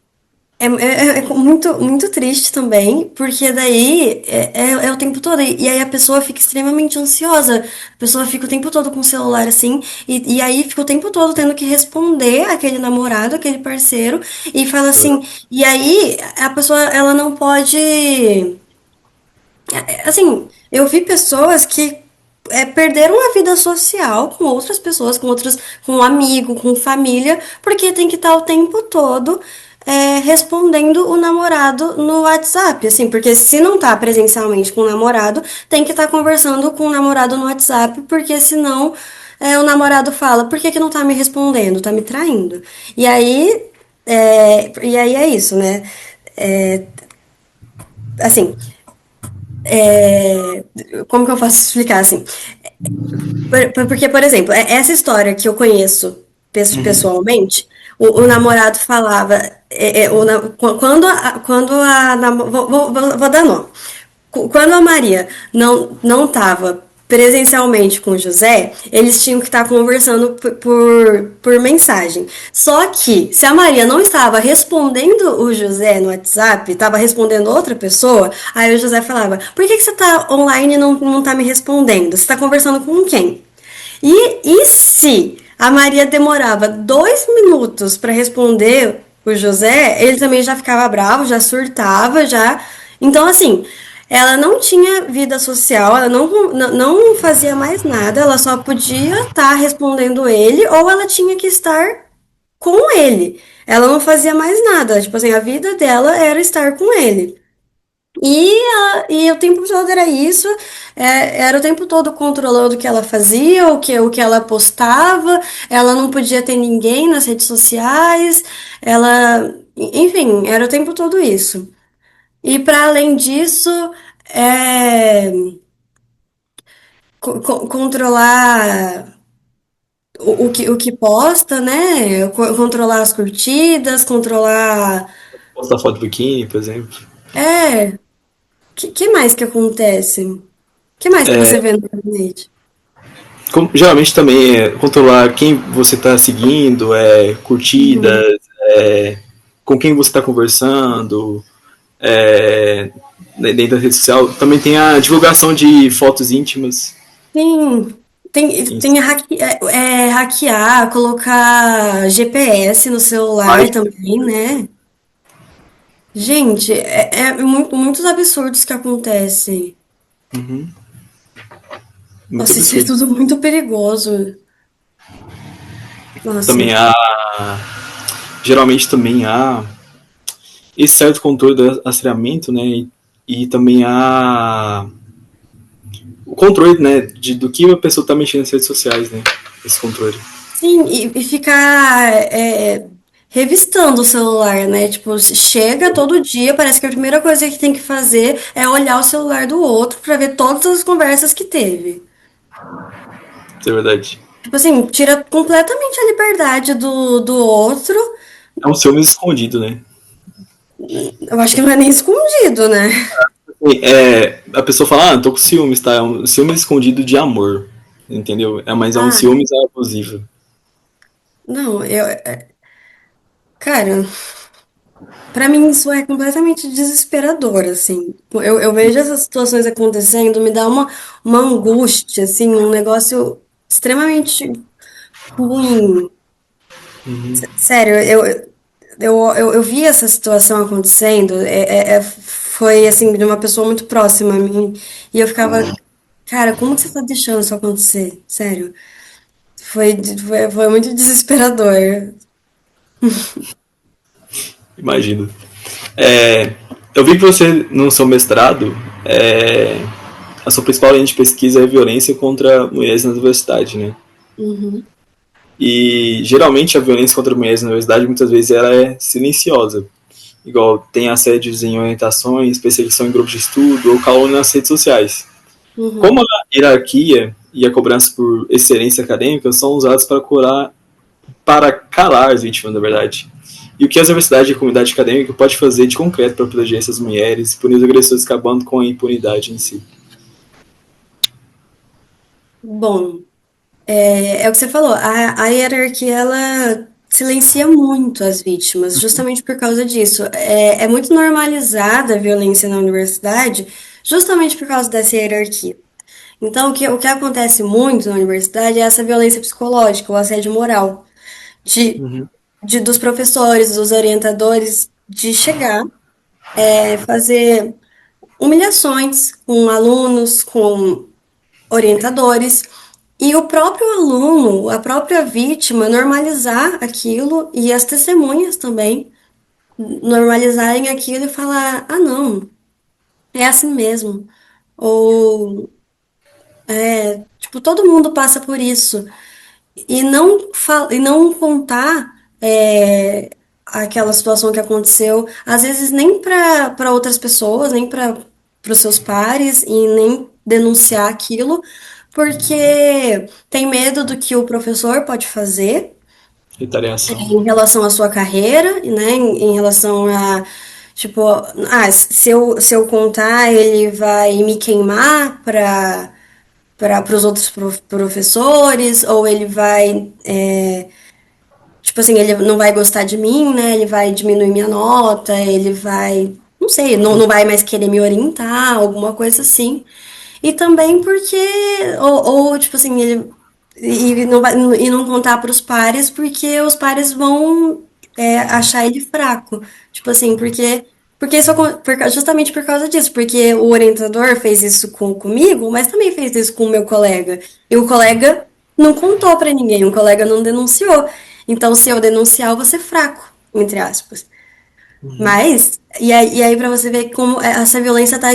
B: muito, muito triste também, porque daí é o tempo todo. E aí a pessoa fica extremamente ansiosa. A pessoa fica o tempo todo com o celular assim, e aí fica o tempo todo tendo que responder aquele namorado, aquele parceiro, e fala assim. E aí a pessoa, ela não pode. Assim, eu vi pessoas que perderam a vida social com outras pessoas, com um amigo, com família, porque tem que estar o tempo todo respondendo o namorado no WhatsApp, assim, porque se não tá presencialmente com o namorado, tem que estar conversando com o namorado no WhatsApp, porque senão o namorado fala, por que que não tá me respondendo? Tá me traindo. E aí é isso, né? É, assim, como que eu posso explicar assim? Porque, por exemplo, essa história que eu conheço
A: Uhum.
B: pessoalmente, o namorado falava, vou dar nome. Quando a Maria não estava presencialmente com o José, eles tinham que estar conversando por mensagem. Só que, se a Maria não estava respondendo o José no WhatsApp, estava respondendo outra pessoa, aí o José falava: Por que você está online e não está me respondendo? Você está conversando com quem? E se a Maria demorava 2 minutos para responder o José, ele também já ficava bravo, já surtava, já. Então, assim, ela não tinha vida social, ela não fazia mais nada, ela só podia estar respondendo ele ou ela tinha que estar com ele. Ela não fazia mais nada, tipo assim, a vida dela era estar com ele. E o tempo todo era isso, era o tempo todo controlando o que ela fazia, o que ela postava, ela não podia ter ninguém nas redes sociais, enfim, era o tempo todo isso. E para além disso, é, controlar o que posta, né? Controlar as curtidas, controlar.
A: Postar foto do biquíni, por exemplo.
B: Que mais que acontece? Que mais que você vê na internet?
A: Geralmente também é controlar quem você está seguindo,
B: Uhum.
A: curtidas, com quem você está conversando, é, dentro da rede social. Também tem a divulgação de fotos íntimas.
B: Tem, tem hackear, colocar GPS no celular
A: Mas,
B: também, né? Gente, muitos absurdos que acontecem.
A: muito
B: Nossa, isso é
A: absurdo.
B: tudo muito perigoso. Nossa.
A: Também há. Geralmente também há esse certo controle do rastreamento, né? E também há o controle, né? Do que a pessoa está mexendo nas redes sociais, né? Esse controle.
B: Sim, e ficar revistando o celular, né? Tipo, chega todo dia, parece que a primeira coisa que tem que fazer é olhar o celular do outro pra ver todas as conversas que teve.
A: Isso é verdade.
B: Tipo assim, tira completamente a liberdade do outro.
A: É um ciúme escondido, né?
B: Eu acho que não é nem escondido, né?
A: A pessoa fala, tô com ciúmes, tá? É um ciúme escondido de amor, entendeu? Mas é um
B: Ah,
A: ciúmes abusivo.
B: não, cara, pra mim isso é completamente desesperador, assim. Eu vejo essas situações acontecendo, me dá uma angústia, assim, um negócio extremamente ruim. Sério, eu vi essa situação acontecendo, foi assim, de uma pessoa muito próxima a mim, e eu ficava, cara, como que você tá deixando isso acontecer? Sério. Foi muito desesperador.
A: Imagino. Eu vi que você, no seu mestrado, a sua principal linha de pesquisa é violência contra mulheres na universidade, né?
B: Uhum,
A: E geralmente a violência contra mulheres na universidade muitas vezes ela é silenciosa. Igual tem assédios em orientações, perseguição em grupos de estudo ou calúnia nas redes sociais. Como
B: uhum.
A: a hierarquia e a cobrança por excelência acadêmica são usados para calar as vítimas, na verdade. E o que as universidades e a comunidade acadêmica pode fazer de concreto para proteger essas mulheres e punir os agressores, acabando com a impunidade em si.
B: Bom, é o que você falou, a hierarquia, ela silencia muito as vítimas, justamente por causa disso. É muito normalizada a violência na universidade, justamente por causa dessa hierarquia. Então, o que acontece muito na universidade é essa violência psicológica, o assédio moral, de,
A: Uhum.
B: dos professores, dos orientadores, de chegar, fazer humilhações com alunos, com orientadores e o próprio aluno, a própria vítima, normalizar aquilo e as testemunhas também normalizarem aquilo e falar: ah, não, é assim mesmo. Ou, tipo, todo mundo passa por isso. E não contar aquela situação que aconteceu, às vezes nem para outras pessoas, nem para os seus pares, e nem denunciar aquilo, porque tem medo do que o professor pode fazer
A: Retaliação.
B: em relação à sua carreira, né? Em relação a, tipo, ah, se eu contar, ele vai me queimar para os outros professores, ou ele vai, tipo assim, ele não vai gostar de mim, né? Ele vai diminuir minha nota, ele vai, não sei, não vai mais querer me orientar, alguma coisa assim. E também porque, tipo assim, e não contar para os pares, porque os pares vão achar ele fraco. Tipo assim, porque justamente por causa disso, porque o orientador fez isso comigo, mas também fez isso com o meu colega. E o colega não contou para ninguém, o colega não denunciou. Então, se eu denunciar, eu vou ser fraco, entre aspas.
A: Uhum.
B: Mas, e aí para você ver como essa violência está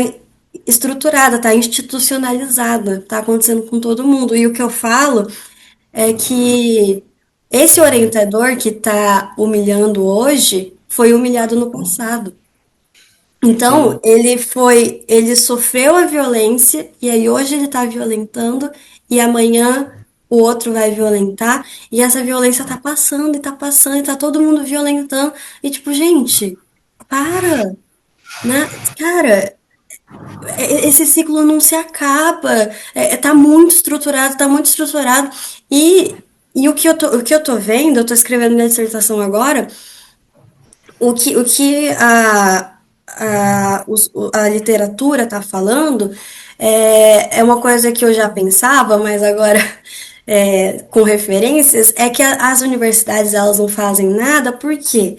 B: estruturada, está institucionalizada, está acontecendo com todo mundo. E o que eu falo é que esse orientador que está humilhando hoje foi humilhado no passado. Então,
A: Sim.
B: ele sofreu a violência e aí hoje ele está violentando e amanhã o outro vai violentar e essa violência tá passando e tá passando e tá todo mundo violentando e tipo, gente, para, né? Cara, esse ciclo não se acaba. Tá muito estruturado, tá muito estruturado. E o que eu tô vendo, eu tô escrevendo minha dissertação agora, o que a literatura está falando é uma coisa que eu já pensava, mas agora com referências, é que as universidades elas não fazem nada, por quê?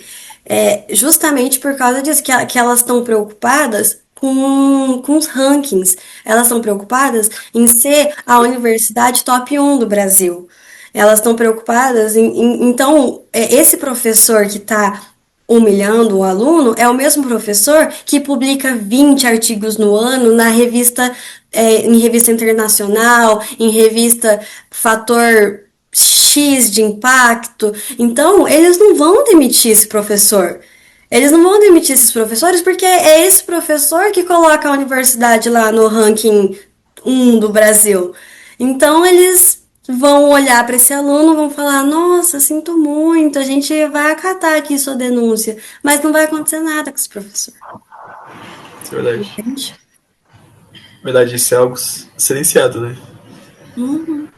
B: Justamente por causa disso, que elas estão preocupadas com os rankings, elas estão preocupadas em ser a universidade top 1 do Brasil. Elas estão preocupadas então, esse professor que está humilhando o aluno é o mesmo professor que publica 20 artigos no ano na revista, em revista internacional, em revista fator X de impacto. Então, eles não vão demitir esse professor. Eles não vão demitir esses professores porque é esse professor que coloca a universidade lá no ranking 1 do Brasil. Então, eles vão olhar para esse aluno, vão falar: Nossa, sinto muito, a gente vai acatar aqui sua denúncia, mas não vai acontecer nada com esse professor.
A: Isso é verdade.
B: Entende?
A: Na verdade, isso é algo silenciado, né?
B: Uhum.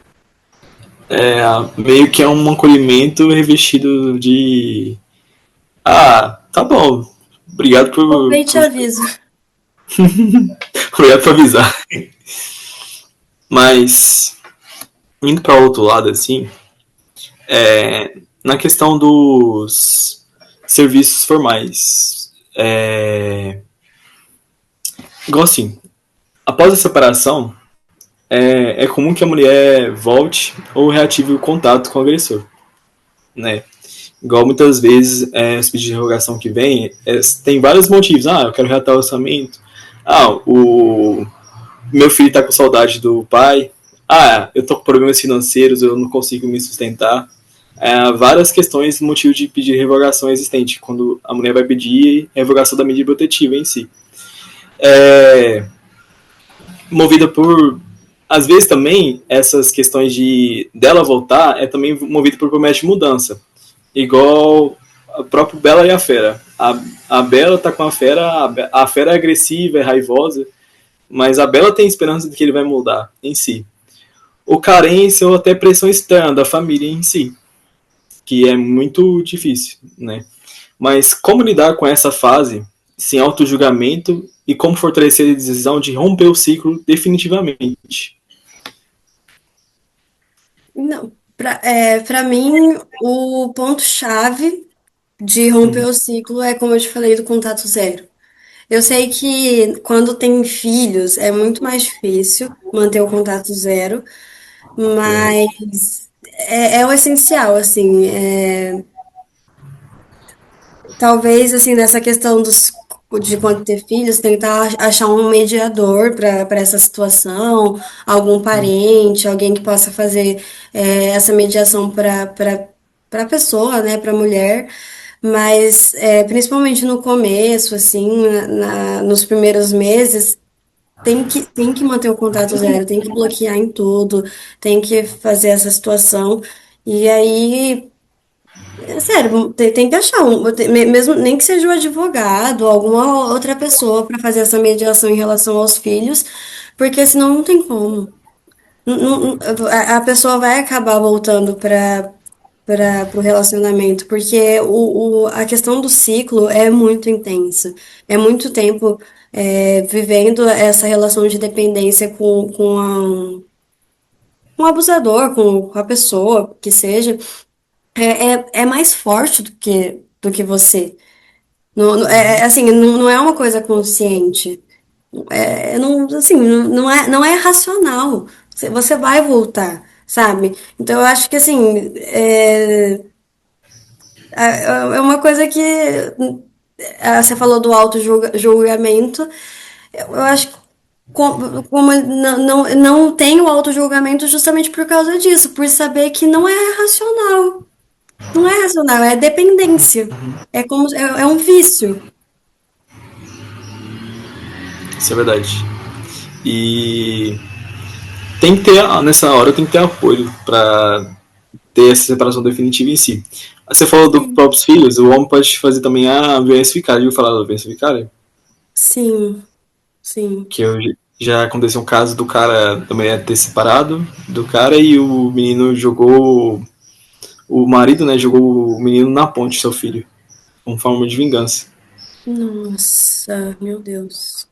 A: É, meio que é um acolhimento revestido de. Ah, tá bom. Obrigado
B: Ouvi e te aviso.
A: obrigado por avisar. Mas, indo para outro lado, assim, na questão dos serviços formais. Igual assim, após a separação, é comum que a mulher volte ou reative o contato com o agressor, né? Igual muitas vezes os pedidos de revogação que vem, tem vários motivos. Ah, eu quero reatar o orçamento. Ah, o meu filho está com saudade do pai. Ah, eu tô com problemas financeiros, eu não consigo me sustentar. Várias questões, motivo de pedir revogação existente, quando a mulher vai pedir revogação da medida protetiva em si. É, movida por. Às vezes também, essas questões de dela voltar é também movida por promessa de mudança. Igual o próprio Bela e a Fera. A Bela tá com a Fera, a Fera é agressiva, é raivosa, mas a Bela tem esperança de que ele vai mudar em si. Ou carência ou até pressão externa da família em si, que é muito difícil, né? Mas como lidar com essa fase sem auto-julgamento e como fortalecer a decisão de romper o ciclo definitivamente?
B: Não, para mim, o ponto-chave de romper
A: Uhum.
B: o ciclo é, como eu te falei, do contato zero. Eu sei que quando tem filhos é muito mais difícil manter o contato zero,
A: Verdade.
B: mas é o essencial, assim. Talvez, assim, nessa questão de quando ter filhos, tentar achar um mediador para essa situação, algum parente, alguém que possa fazer essa mediação para a pessoa, né, para a mulher. Mas, principalmente no começo, assim, nos primeiros meses, tem que manter o contato zero, tem que bloquear em tudo, tem que fazer essa situação. E aí, sério, tem que achar mesmo nem que seja um advogado, alguma outra pessoa para fazer essa mediação em relação aos filhos, porque senão não tem como. A pessoa vai acabar voltando para o relacionamento, porque a questão do ciclo é muito intensa. É muito tempo vivendo essa relação de dependência com o abusador, com a pessoa que seja. É mais forte do que você. Assim, não é uma coisa consciente. Não, assim, não é racional. Você vai voltar, sabe? Então, eu acho que, assim, é uma coisa que você falou do auto-julgamento. Eu acho que como não tem o auto-julgamento justamente por causa disso, por saber que não é racional. Não é racional, é dependência. É um vício.
A: Isso é verdade. E tem que ter, nessa hora, tem que ter apoio para ter essa separação definitiva em si. Você falou dos
B: Sim,
A: próprios filhos, o homem pode fazer também a violência vicária. Viu falar da violência vicária?
B: sim, sim.
A: Que já aconteceu um caso do cara também ter separado do cara e o menino jogou. O marido, né, jogou o menino na ponte, seu filho, como forma de vingança.
B: Nossa, meu Deus.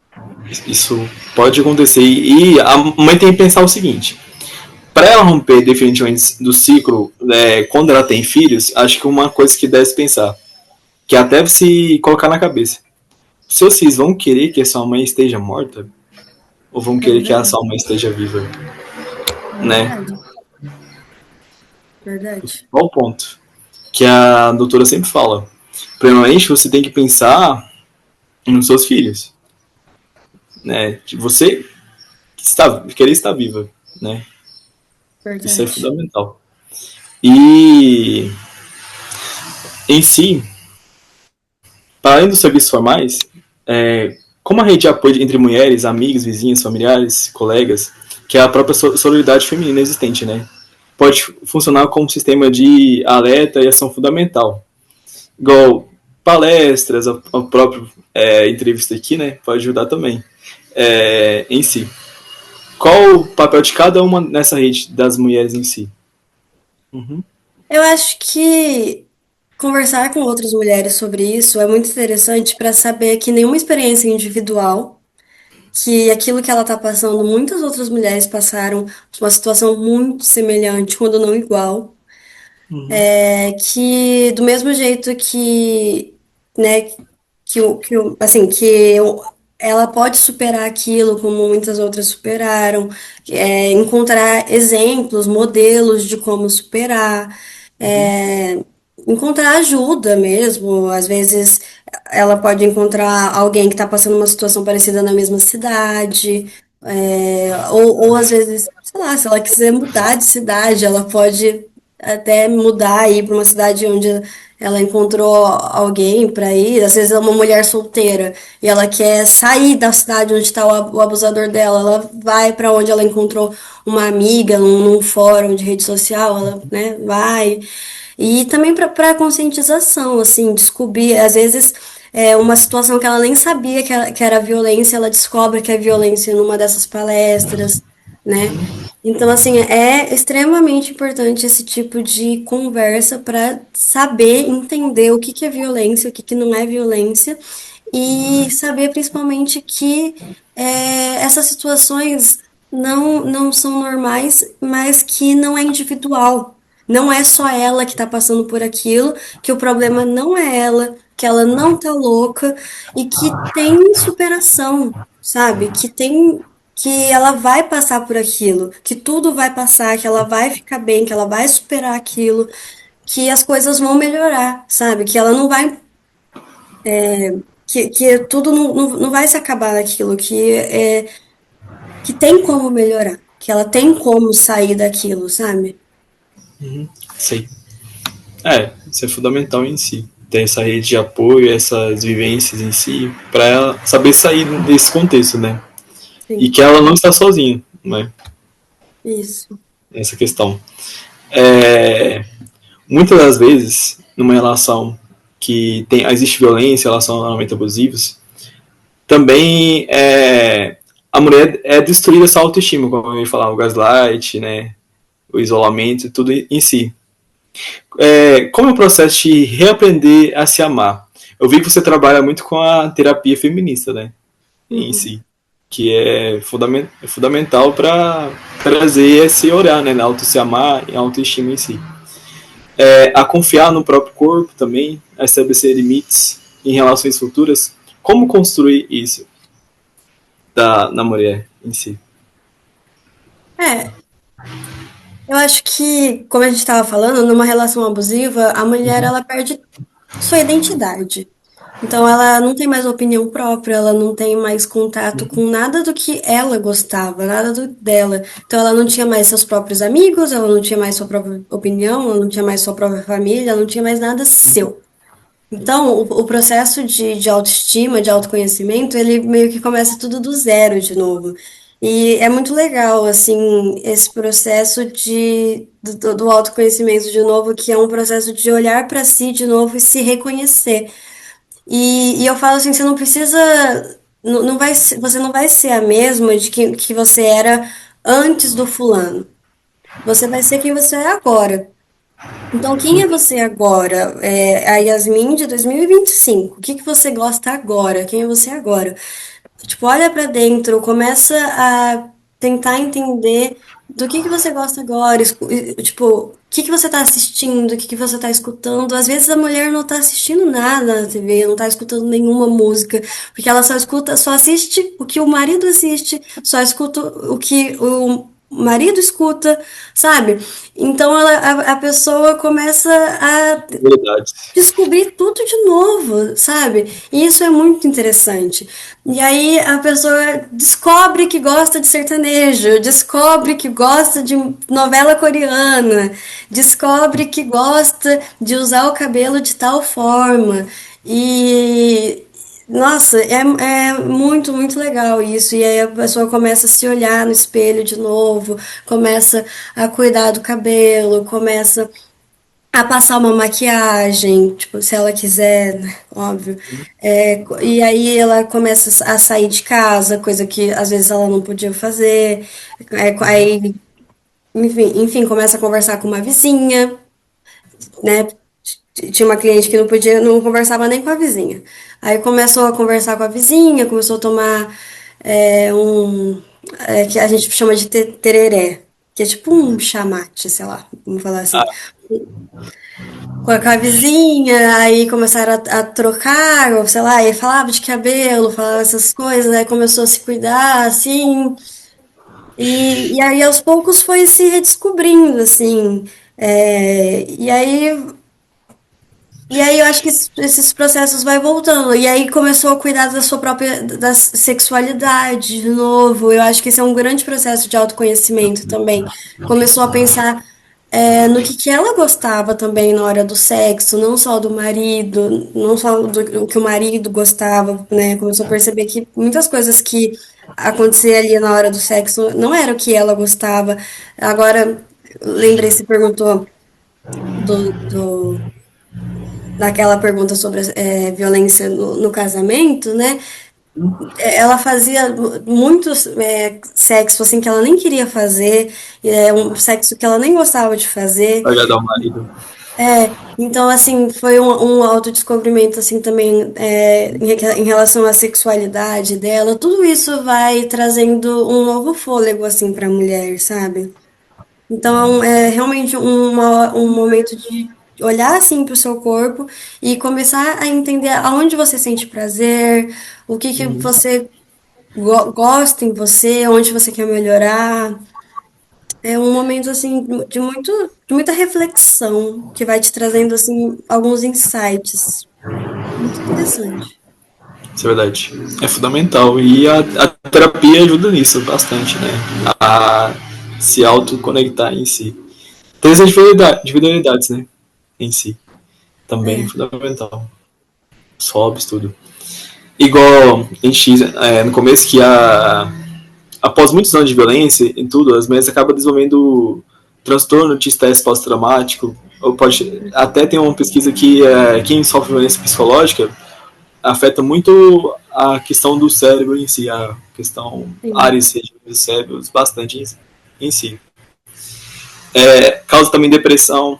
A: Isso pode acontecer. E a mãe tem que pensar o seguinte: para ela romper definitivamente do ciclo, quando ela tem filhos, acho que uma coisa que deve se pensar, que até se colocar na cabeça: seus filhos vão querer que a sua mãe esteja morta? Ou vão
B: É
A: querer que a
B: verdade,
A: sua mãe esteja viva?
B: é
A: Né?
B: verdade, verdade.
A: Qual o ponto? Que a doutora sempre fala. Primeiramente, você tem que pensar nos seus filhos, né? Que você querer estar viva, né? Isso é
B: Verdade.
A: fundamental. E em si, para além dos serviços formais, como a rede de apoio entre mulheres, amigos, vizinhos, familiares, colegas, que é a própria solidariedade feminina existente, né? Pode funcionar como sistema de alerta e ação fundamental. Igual palestras, a própria entrevista aqui, né? Pode ajudar também em si. Qual o papel de cada uma nessa rede das mulheres em si? Uhum.
B: Eu acho que conversar com outras mulheres sobre isso é muito interessante para saber que nenhuma experiência é individual, que aquilo que ela está passando, muitas outras mulheres passaram uma situação muito semelhante, quando não igual.
A: Uhum.
B: Que do mesmo jeito que, né, assim, ela pode superar aquilo como muitas outras superaram, encontrar exemplos, modelos de como superar,
A: Uhum.
B: é, encontrar ajuda mesmo. Às vezes ela pode encontrar alguém que está passando uma situação parecida na mesma cidade, ou às vezes, sei lá, se ela quiser mudar de cidade, ela pode até mudar aí para uma cidade onde ela encontrou alguém para ir. Às vezes é uma mulher solteira e ela quer sair da cidade onde está o abusador dela. Ela vai para onde ela encontrou uma amiga num fórum de rede social, ela, né, vai. E também para conscientização, assim, descobrir, às vezes, uma situação que ela nem sabia que era violência, ela descobre que é violência numa dessas palestras, né? Então, assim, é extremamente importante esse tipo de conversa para saber entender o que que é violência, o que que não é violência, e saber principalmente que essas situações não são normais, mas que não é individual. Não é só ela que está passando por aquilo, que o problema não é ela, que ela não tá louca e que tem superação, sabe? Que ela vai passar por aquilo, que tudo vai passar, que ela vai ficar bem, que ela vai superar aquilo, que as coisas vão melhorar, sabe? Que ela não vai que tudo não vai se acabar naquilo, que tem como melhorar, que ela tem como sair daquilo, sabe?
A: Sei. Isso é fundamental em si. Ter essa rede de apoio, essas vivências em si, para ela saber sair desse contexto, né? E
B: Sim,
A: que ela não está sozinha, né?
B: isso.
A: Essa questão. É, muitas das vezes, numa relação que existe violência, relacionamentos abusivos, também a mulher é destruída essa autoestima, como eu ia falar, o gaslight, né? O isolamento, tudo em si. Como é o processo de reaprender a se amar? Eu vi que você trabalha muito com a terapia feminista, né? Em
B: Uhum.
A: si. Que é fundamental para trazer esse olhar, né? Na auto se amar e a autoestima em si. A confiar no próprio corpo também, a estabelecer limites em relações futuras. Como construir isso na mulher em si?
B: É, eu acho que, como a gente estava falando, numa relação abusiva, a mulher ela perde sua identidade. Então ela não tem mais opinião própria, ela não tem mais contato com nada do que ela gostava, nada dela. Então ela não tinha mais seus próprios amigos, ela não tinha mais sua própria opinião, ela não tinha mais sua própria família, ela não tinha mais nada seu. Então, o processo de autoestima, de autoconhecimento, ele meio que começa tudo do zero de novo. E é muito legal, assim, esse processo do autoconhecimento de novo, que é um processo de olhar para si de novo e se reconhecer. E eu falo assim, você não precisa, não vai, você não vai ser a mesma que você era antes do fulano. Você vai ser quem você é agora. Então, quem é você agora? É a Yasmin de 2025. O que que você gosta agora? Quem é você agora? Tipo, olha pra dentro, começa a tentar entender do que você gosta agora, tipo, o que que você tá assistindo, o que que você tá escutando. Às vezes a mulher não tá assistindo nada na TV, não tá escutando nenhuma música, porque ela só assiste o que o marido assiste, só escuta o que o marido escuta, sabe? Então a pessoa começa a
A: Verdade.
B: descobrir tudo de novo, sabe? E isso é muito interessante. E aí a pessoa descobre que gosta de sertanejo, descobre que gosta de novela coreana, descobre que gosta de usar o cabelo de tal forma. E nossa, é muito, muito legal isso. E aí a pessoa começa a se olhar no espelho de novo, começa a cuidar do cabelo, começa a passar uma maquiagem, tipo, se ela quiser, né, óbvio. E aí ela começa a sair de casa, coisa que às vezes ela não podia fazer. Aí, enfim, começa a conversar com uma vizinha, né? Tinha uma cliente que não podia, não conversava nem com a vizinha. Aí começou a conversar com a vizinha, começou a tomar que a gente chama de tereré, que é tipo um chamate, sei lá, vamos falar assim com a vizinha, aí começaram a trocar, ou sei lá, aí falava de cabelo, falava essas coisas, aí começou a se cuidar, assim, e aí aos poucos foi se redescobrindo, assim, e aí eu acho que esses processos vai voltando, e aí começou a cuidar da sua própria, da sexualidade de novo, eu acho que esse é um grande processo de autoconhecimento também, começou a pensar no que ela gostava também na hora do sexo, não só do marido, não só do que o marido gostava, né? Começou a perceber que muitas coisas que aconteciam ali na hora do sexo não era o que ela gostava. Agora, lembrei, se perguntou do daquela pergunta sobre violência no casamento, né? Ela fazia muito sexo assim que ela nem queria fazer, um sexo que ela nem gostava de fazer.
A: Vai agradar o marido.
B: Então, assim, foi um autodescobrimento, assim, também em relação à sexualidade dela. Tudo isso vai trazendo um novo fôlego, assim, para a mulher, sabe? Então, é realmente um momento de olhar assim para o seu corpo e começar a entender aonde você sente prazer, o que que
A: Uhum.
B: você gosta em você, onde você quer melhorar. É um momento assim de muita reflexão que vai te trazendo assim alguns insights. Muito interessante.
A: Isso é verdade. É fundamental. E a terapia ajuda nisso bastante, né? A se autoconectar em si. Tem as individualidades, né? Em si. Também é
B: É,
A: fundamental. Os hobbies, tudo. Igual a gente, no começo, que após muitos anos de violência e tudo, as mulheres acabam desenvolvendo transtorno de estresse pós-traumático. Ou pode até ter uma pesquisa que quem sofre violência psicológica afeta muito a questão do cérebro em si, a questão
B: sim.
A: áreas do cérebro bastante em si. Causa também depressão,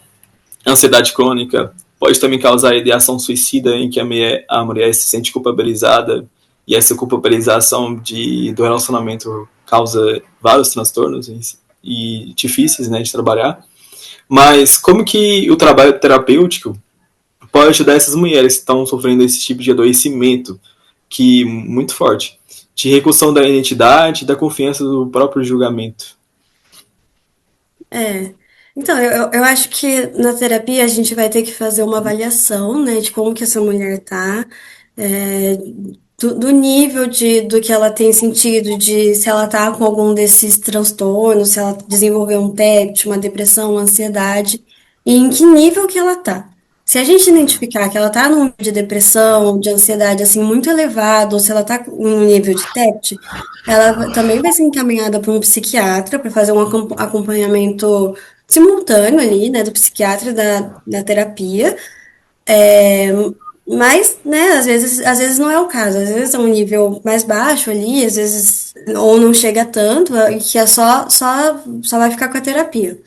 A: ansiedade crônica, pode também causar ideação suicida em que a mulher se sente culpabilizada e essa culpabilização do relacionamento causa vários transtornos e difíceis, né, de trabalhar. Mas como que o trabalho terapêutico pode ajudar essas mulheres que estão sofrendo esse tipo de adoecimento que muito forte, de recursão da identidade e da confiança do próprio julgamento?
B: É. Então, eu acho que na terapia a gente vai ter que fazer uma avaliação, né, de como que essa mulher tá, é, do nível do que ela tem sentido, de se ela tá com algum desses transtornos, se ela desenvolveu um TEP, uma depressão, uma ansiedade, e em que nível que ela tá. Se a gente identificar que ela tá num nível de depressão, de ansiedade, assim, muito elevado, ou se ela tá com um nível de TEP, também vai ser encaminhada para um psiquiatra para fazer um acompanhamento simultâneo ali, né, do psiquiatra da terapia. É, mas, né, às vezes não é o caso, às vezes é um nível mais baixo ali, às vezes ou não chega tanto, que é só vai ficar com a terapia.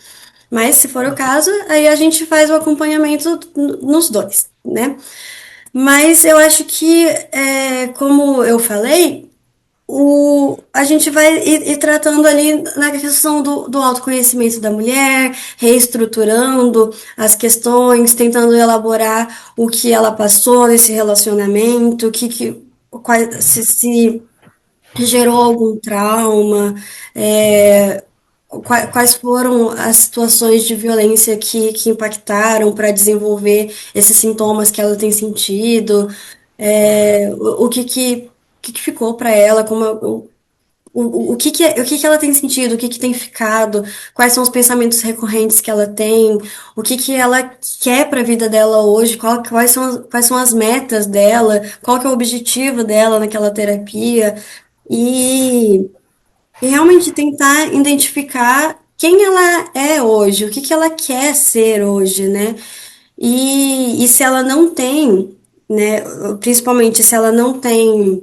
B: Mas se for o caso, aí a gente faz o acompanhamento nos dois, né? Mas eu acho que, como eu falei, a gente vai ir tratando ali na questão do autoconhecimento da mulher, reestruturando as questões, tentando elaborar o que ela passou nesse relacionamento, se gerou algum trauma, quais foram as situações de violência que impactaram para desenvolver esses sintomas que ela tem sentido, o que ficou para ela, o que que ela tem sentido, o que que tem ficado, quais são os pensamentos recorrentes que ela tem, o que que ela quer para a vida dela hoje, quais são as metas dela, qual que é o objetivo dela naquela terapia, e, e realmente tentar identificar quem ela é hoje, o que que ela quer ser hoje, né? E se ela não tem, né, principalmente se ela não tem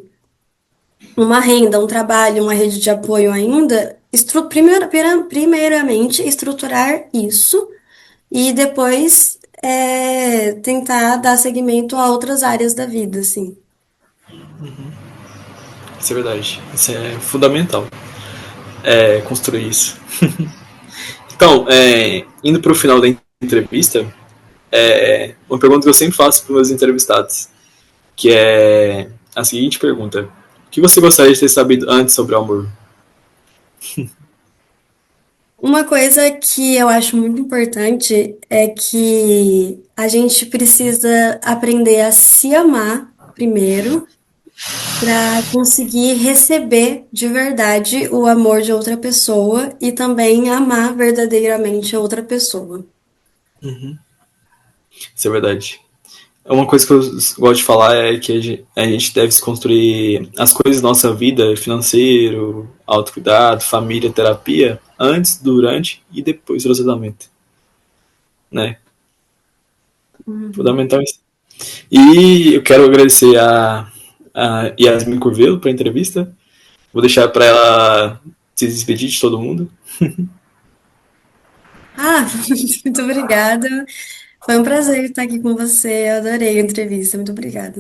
B: uma renda, um trabalho, uma rede de apoio ainda, primeiramente estruturar isso e depois tentar dar seguimento a outras áreas da vida, assim.
A: Isso é verdade. Isso é fundamental. Construir isso. Então, indo para o final da entrevista, uma pergunta que eu sempre faço para os meus entrevistados, que é a seguinte pergunta: o que você gostaria de ter sabido antes sobre o amor?
B: Uma coisa que eu acho muito importante é que a gente precisa aprender a se amar primeiro para conseguir receber de verdade o amor de outra pessoa e também amar verdadeiramente a outra pessoa.
A: Isso é verdade. Uma coisa que eu gosto de falar é que a gente deve se construir as coisas da nossa vida, financeiro, autocuidado, família, terapia, antes, durante e depois do relacionamento, né?
B: Uhum.
A: Fundamental isso. E eu quero agradecer a Yasmin Curvelo pela entrevista. Vou deixar para ela se despedir de todo mundo.
B: Ah, muito obrigada. Foi um prazer estar aqui com você. Eu adorei a entrevista. Muito obrigada.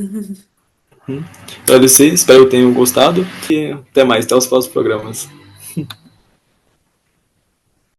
A: Agradecer, espero que tenham gostado e até mais, até os próximos programas.